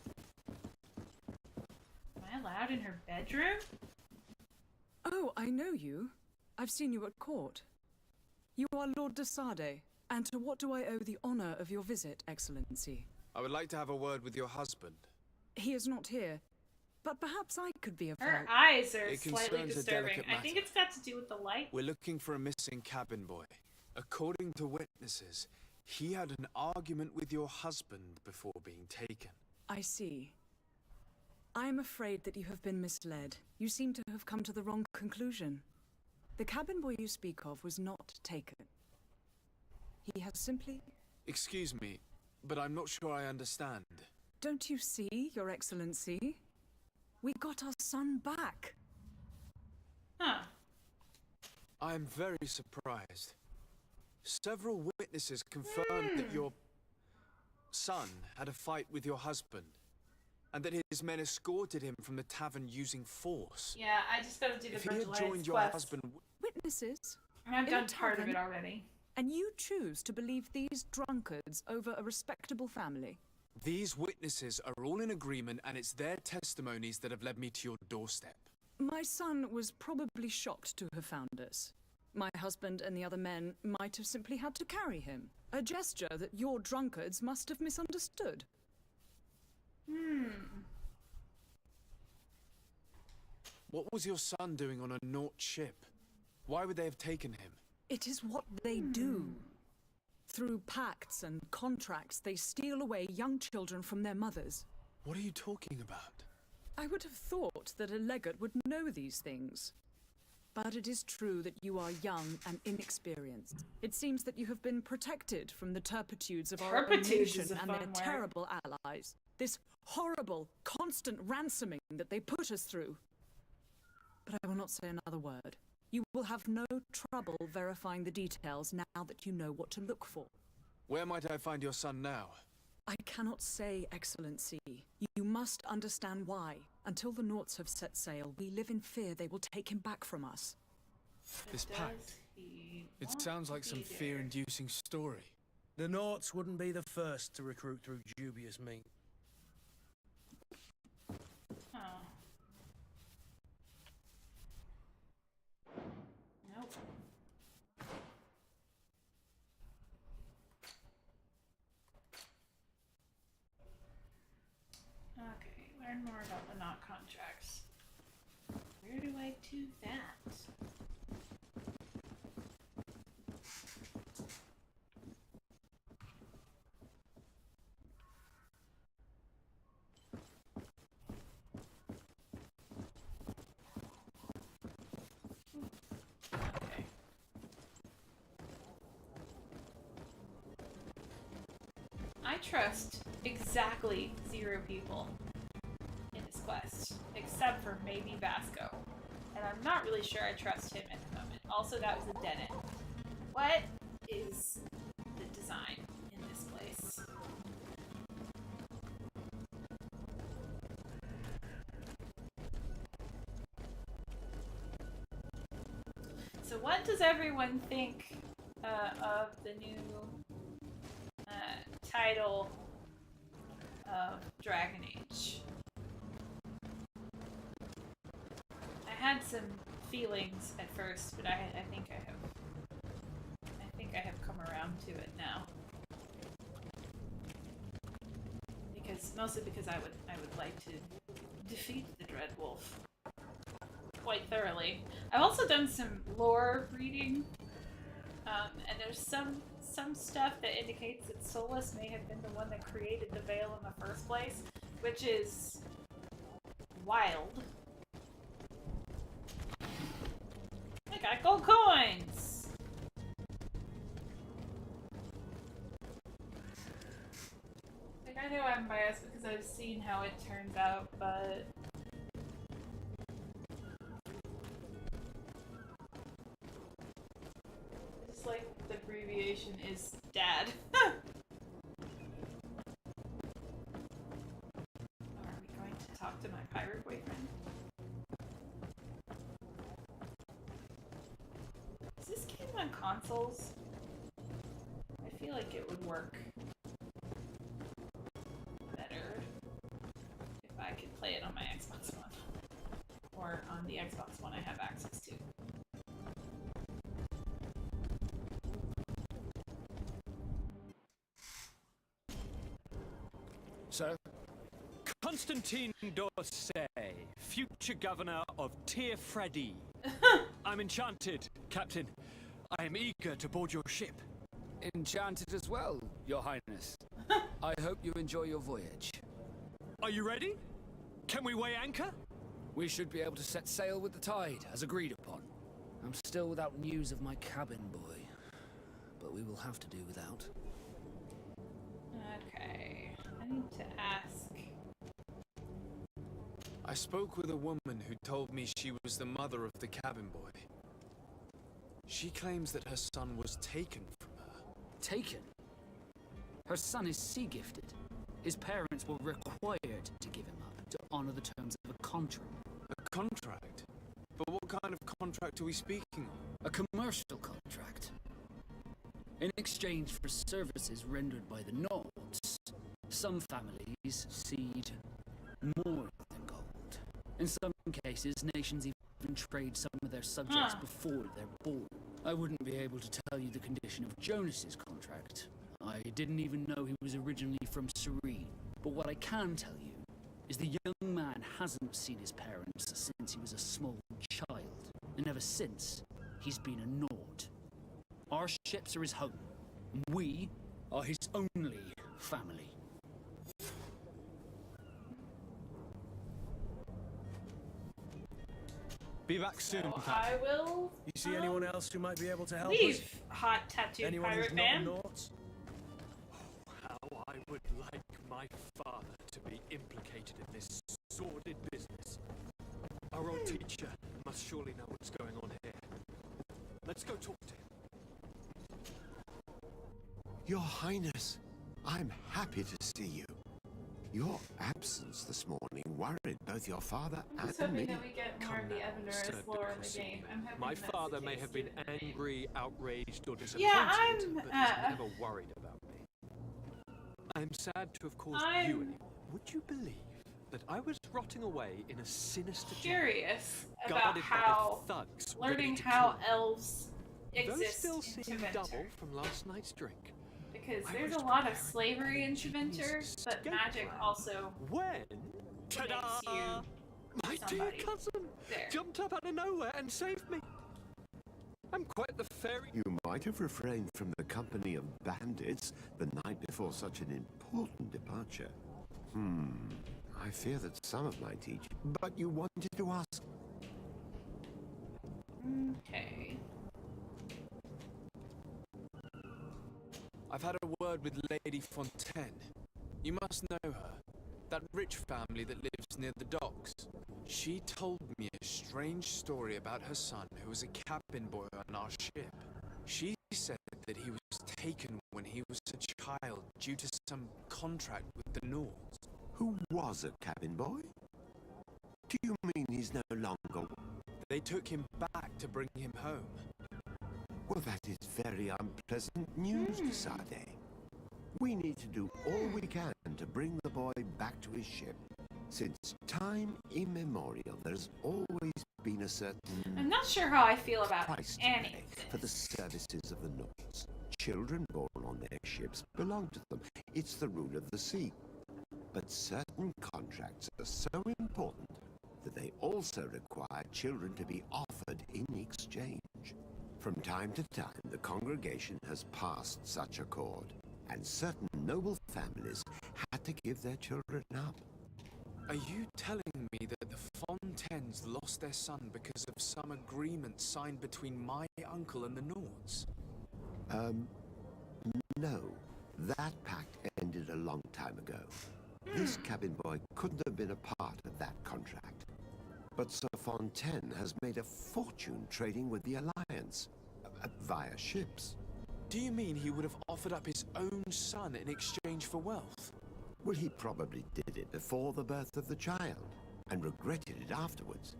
Am I allowed in her bedroom? Oh, I know you. I've seen you at court. You are Lord de Sade, and to what do I owe the honor of your visit, Excellency? I would like to have a word with your husband. He is not here, but perhaps I could be of Her help. eyes are It slightly concerns a disturbing. delicate I think matter. it's got to do with the light. We're looking for a missing cabin boy. According to witnesses, he had an argument with your husband before being taken. I see. I am afraid that you have been misled. You seem to have come to the wrong conclusion. The cabin boy you speak of was not taken. He has simply... Excuse me, but I'm not sure I understand. Don't you see, Your Excellency? We got our son back. Huh. I am very surprised. Several witnesses confirmed that your son had a fight with your husband, and that his men escorted him from the tavern using force. Yeah, I just gotta do the If he had Virgil joined your quest. husband... Witnesses? I've in done a part of it tavern? already. And you choose to believe these drunkards over a respectable family? These witnesses are all in agreement, and it's their testimonies that have led me to your doorstep. My son was probably shocked to have found us. My husband and the other men might have simply had to carry him. A gesture that your drunkards must have misunderstood. What was your son doing on a Naut ship? Why would they have taken him? It is what they do. Through pacts and contracts, they steal away young children from their mothers. What are you talking about? I would have thought that a legate would know these things. But it is true that you are young and inexperienced. It seems that you have been protected from the turpitudes of our own Turpitudes nation is a and their fun word. terrible allies. This horrible, constant ransoming that they put us through. But I will not say another word. You will have no trouble verifying the details now that you know what to look for. Where might I find your son now? I cannot say, Excellency. You must understand why. Until the Nauts have set sail, we live in fear they will take him back from us. This Does pact. he It want sounds to like some be there? fear-inducing story. The Nauts wouldn't be the first to recruit through dubious means. Oh. Nope. Okay, learn more about the knot contracts. Where do I do that? Okay. I trust exactly 0 people in this quest, except for maybe Vasco. And I'm not really sure I trust him at the moment. Also, that was a dead end. What is the design in this place? So what does everyone think of the new title of Dragon Age? I had some feelings at first, but I think I have come around to it now. Mostly because I would like to defeat the Dread Wolf quite thoroughly. I've also done some lore reading, and there's some stuff that indicates that Solus may have been the one that created the Veil in the first place, which is wild. I got gold coins! Like, I know I'm biased because I've seen how it turns out, but... Just like the abbreviation is DAD. Are we going to talk to my pirate boyfriend? Is this game on consoles? I feel like it would work better if I could play it on my Xbox One. Or on the Xbox One I have access to. Sir? Constantine d'Orsay, future governor of Tir Freddy. I'm enchanted, Captain. I am eager to board your ship. Enchanted as well, Your Highness. I hope you enjoy your voyage. Are you ready? Can we weigh anchor? We should be able to set sail with the tide, as agreed upon. I'm still without news of my cabin boy. But but we will have to do without. Okay, I need to ask. I spoke with a woman who told me she was the mother of the cabin boy. She claims that her son was taken from her. Taken? Her son is sea-gifted. His parents were required to give him up to honor the terms of a contract. A contract? But what kind of contract are we speaking of? A commercial contract. In exchange for services rendered by the Nords, some families cede more than gold. In some cases, nations even trade some of their subjects before they're born. I wouldn't be able to tell you the condition of Jonas's contract. I didn't even know he was originally from Serene. But what I can tell you is the young man hasn't seen his parents since he was a small child. And ever since, he's been a Nord. Our ships are his home. We are his only family. Be back soon, So Pat. I will You see anyone else who might be able to help us? leave Hot Tattooed Anyone Pirate who's not Man. Nords? How I would like my father to be implicated in this sordid business. Our old teacher must surely know what's going on here. Let's go talk to him. Your Highness, I'm happy to see you. Your absence this morning worried both your father I'm just and hoping me. that we get more of the Evanurus lore in the game. I'm hoping My that's father the may case have been given the name. angry, outraged, or disappointed, I'm, but he's never worried about me. I'm sad to have caused I'm- you any. Would you believe that I was rotting away in a sinister Curious jail, about guarded how by thugs ready learning to how kill me? elves Those exist still in seem Tevinter. double from last night's drink. Because I there's a was lot of preparing slavery in for a Tevinter, genius but escape magic plan. also When? makes Ta-da! you My dear somebody. cousin There. jumped up out of nowhere and saved me. I'm quite the fairy. You might have refrained from the company of bandits the night before such an important departure. I fear that some of my teaching... But you wanted to ask... Okay. I've had a word with Lady Fontaine. You must know her. That rich family that lives near the docks. She told me a strange story about her son who was a cabin boy on our ship. She said that he was taken when he was a child due to some contract with the Nords. Who was a cabin boy? Do you mean he's no longer... They took him back to bring him home. Well, that is very unpleasant news, Sade. We need to do all we can to bring the boy back to his ship. Since time immemorial, there's always been a certain I'm not sure how I feel about price to any pay of for the this. services of the Nords. Children born on their ships belong to them. It's the rule of the sea. But certain contracts are so important that they also require children to be offered in exchange. From time to time, the congregation has passed such accord, and certain noble families had to give their children up. Are you telling me that the Fontaines lost their son because of some agreement signed between my uncle and the Nords? No. That pact ended a long time ago. This cabin boy couldn't have been a part of that contract. But Sir Fontaine has made a fortune trading with the Alliance, via ships. Do you mean he would have offered up his own son in exchange for wealth? Well, he probably did it before the birth of the child, and regretted it afterwards.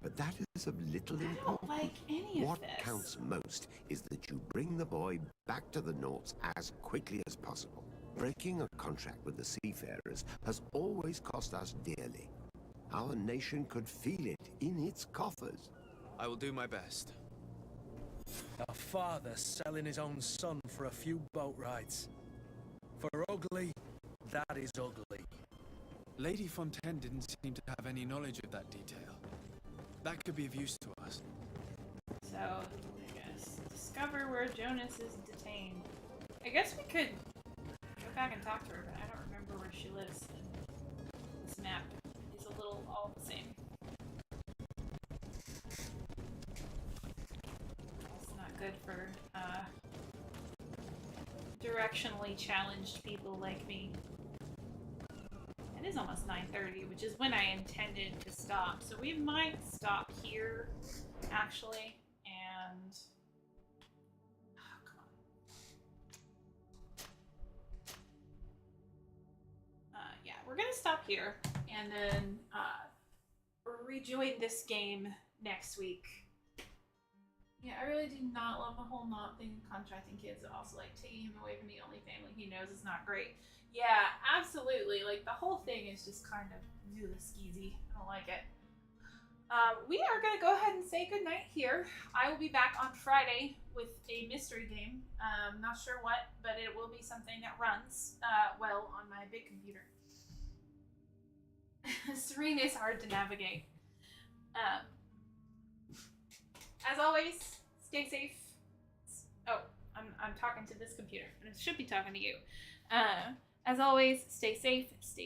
But that is of little I don't importance. like any of What this. counts most is that you bring the boy back to the Nords as quickly as possible. Breaking a contract with the seafarers has always cost us dearly. Our nation could feel it in its coffers. I will do my best. A father selling his own son for a few boat rides. For ugly, that is ugly. Lady Fontaine didn't seem to have any knowledge of that detail. That could be of use to us. So, I guess discover where Jonas is detained. I guess we could go back and talk to her, but I don't remember where she lives. And this map is a little all the same. It's not good for directionally challenged people like me. It is almost 9:30, which is when I intended to stop. So we might stop here, actually, and... Oh, come on. Yeah, we're gonna stop here, and then rejoin this game next week. Yeah, I really do not love the whole not thing of contracting kids. Also, like, taking him away from the only family he knows is not great. Yeah, absolutely. Like, the whole thing is just kind of really skeezy. I don't like it. We are going to go ahead and say goodnight here. I will be back on Friday with a mystery game. Not sure what, but it will be something that runs well on my big computer. Serene is hard to navigate. As always, stay safe. Oh, I'm talking to this computer, and it should be talking to you. As always, stay safe, stay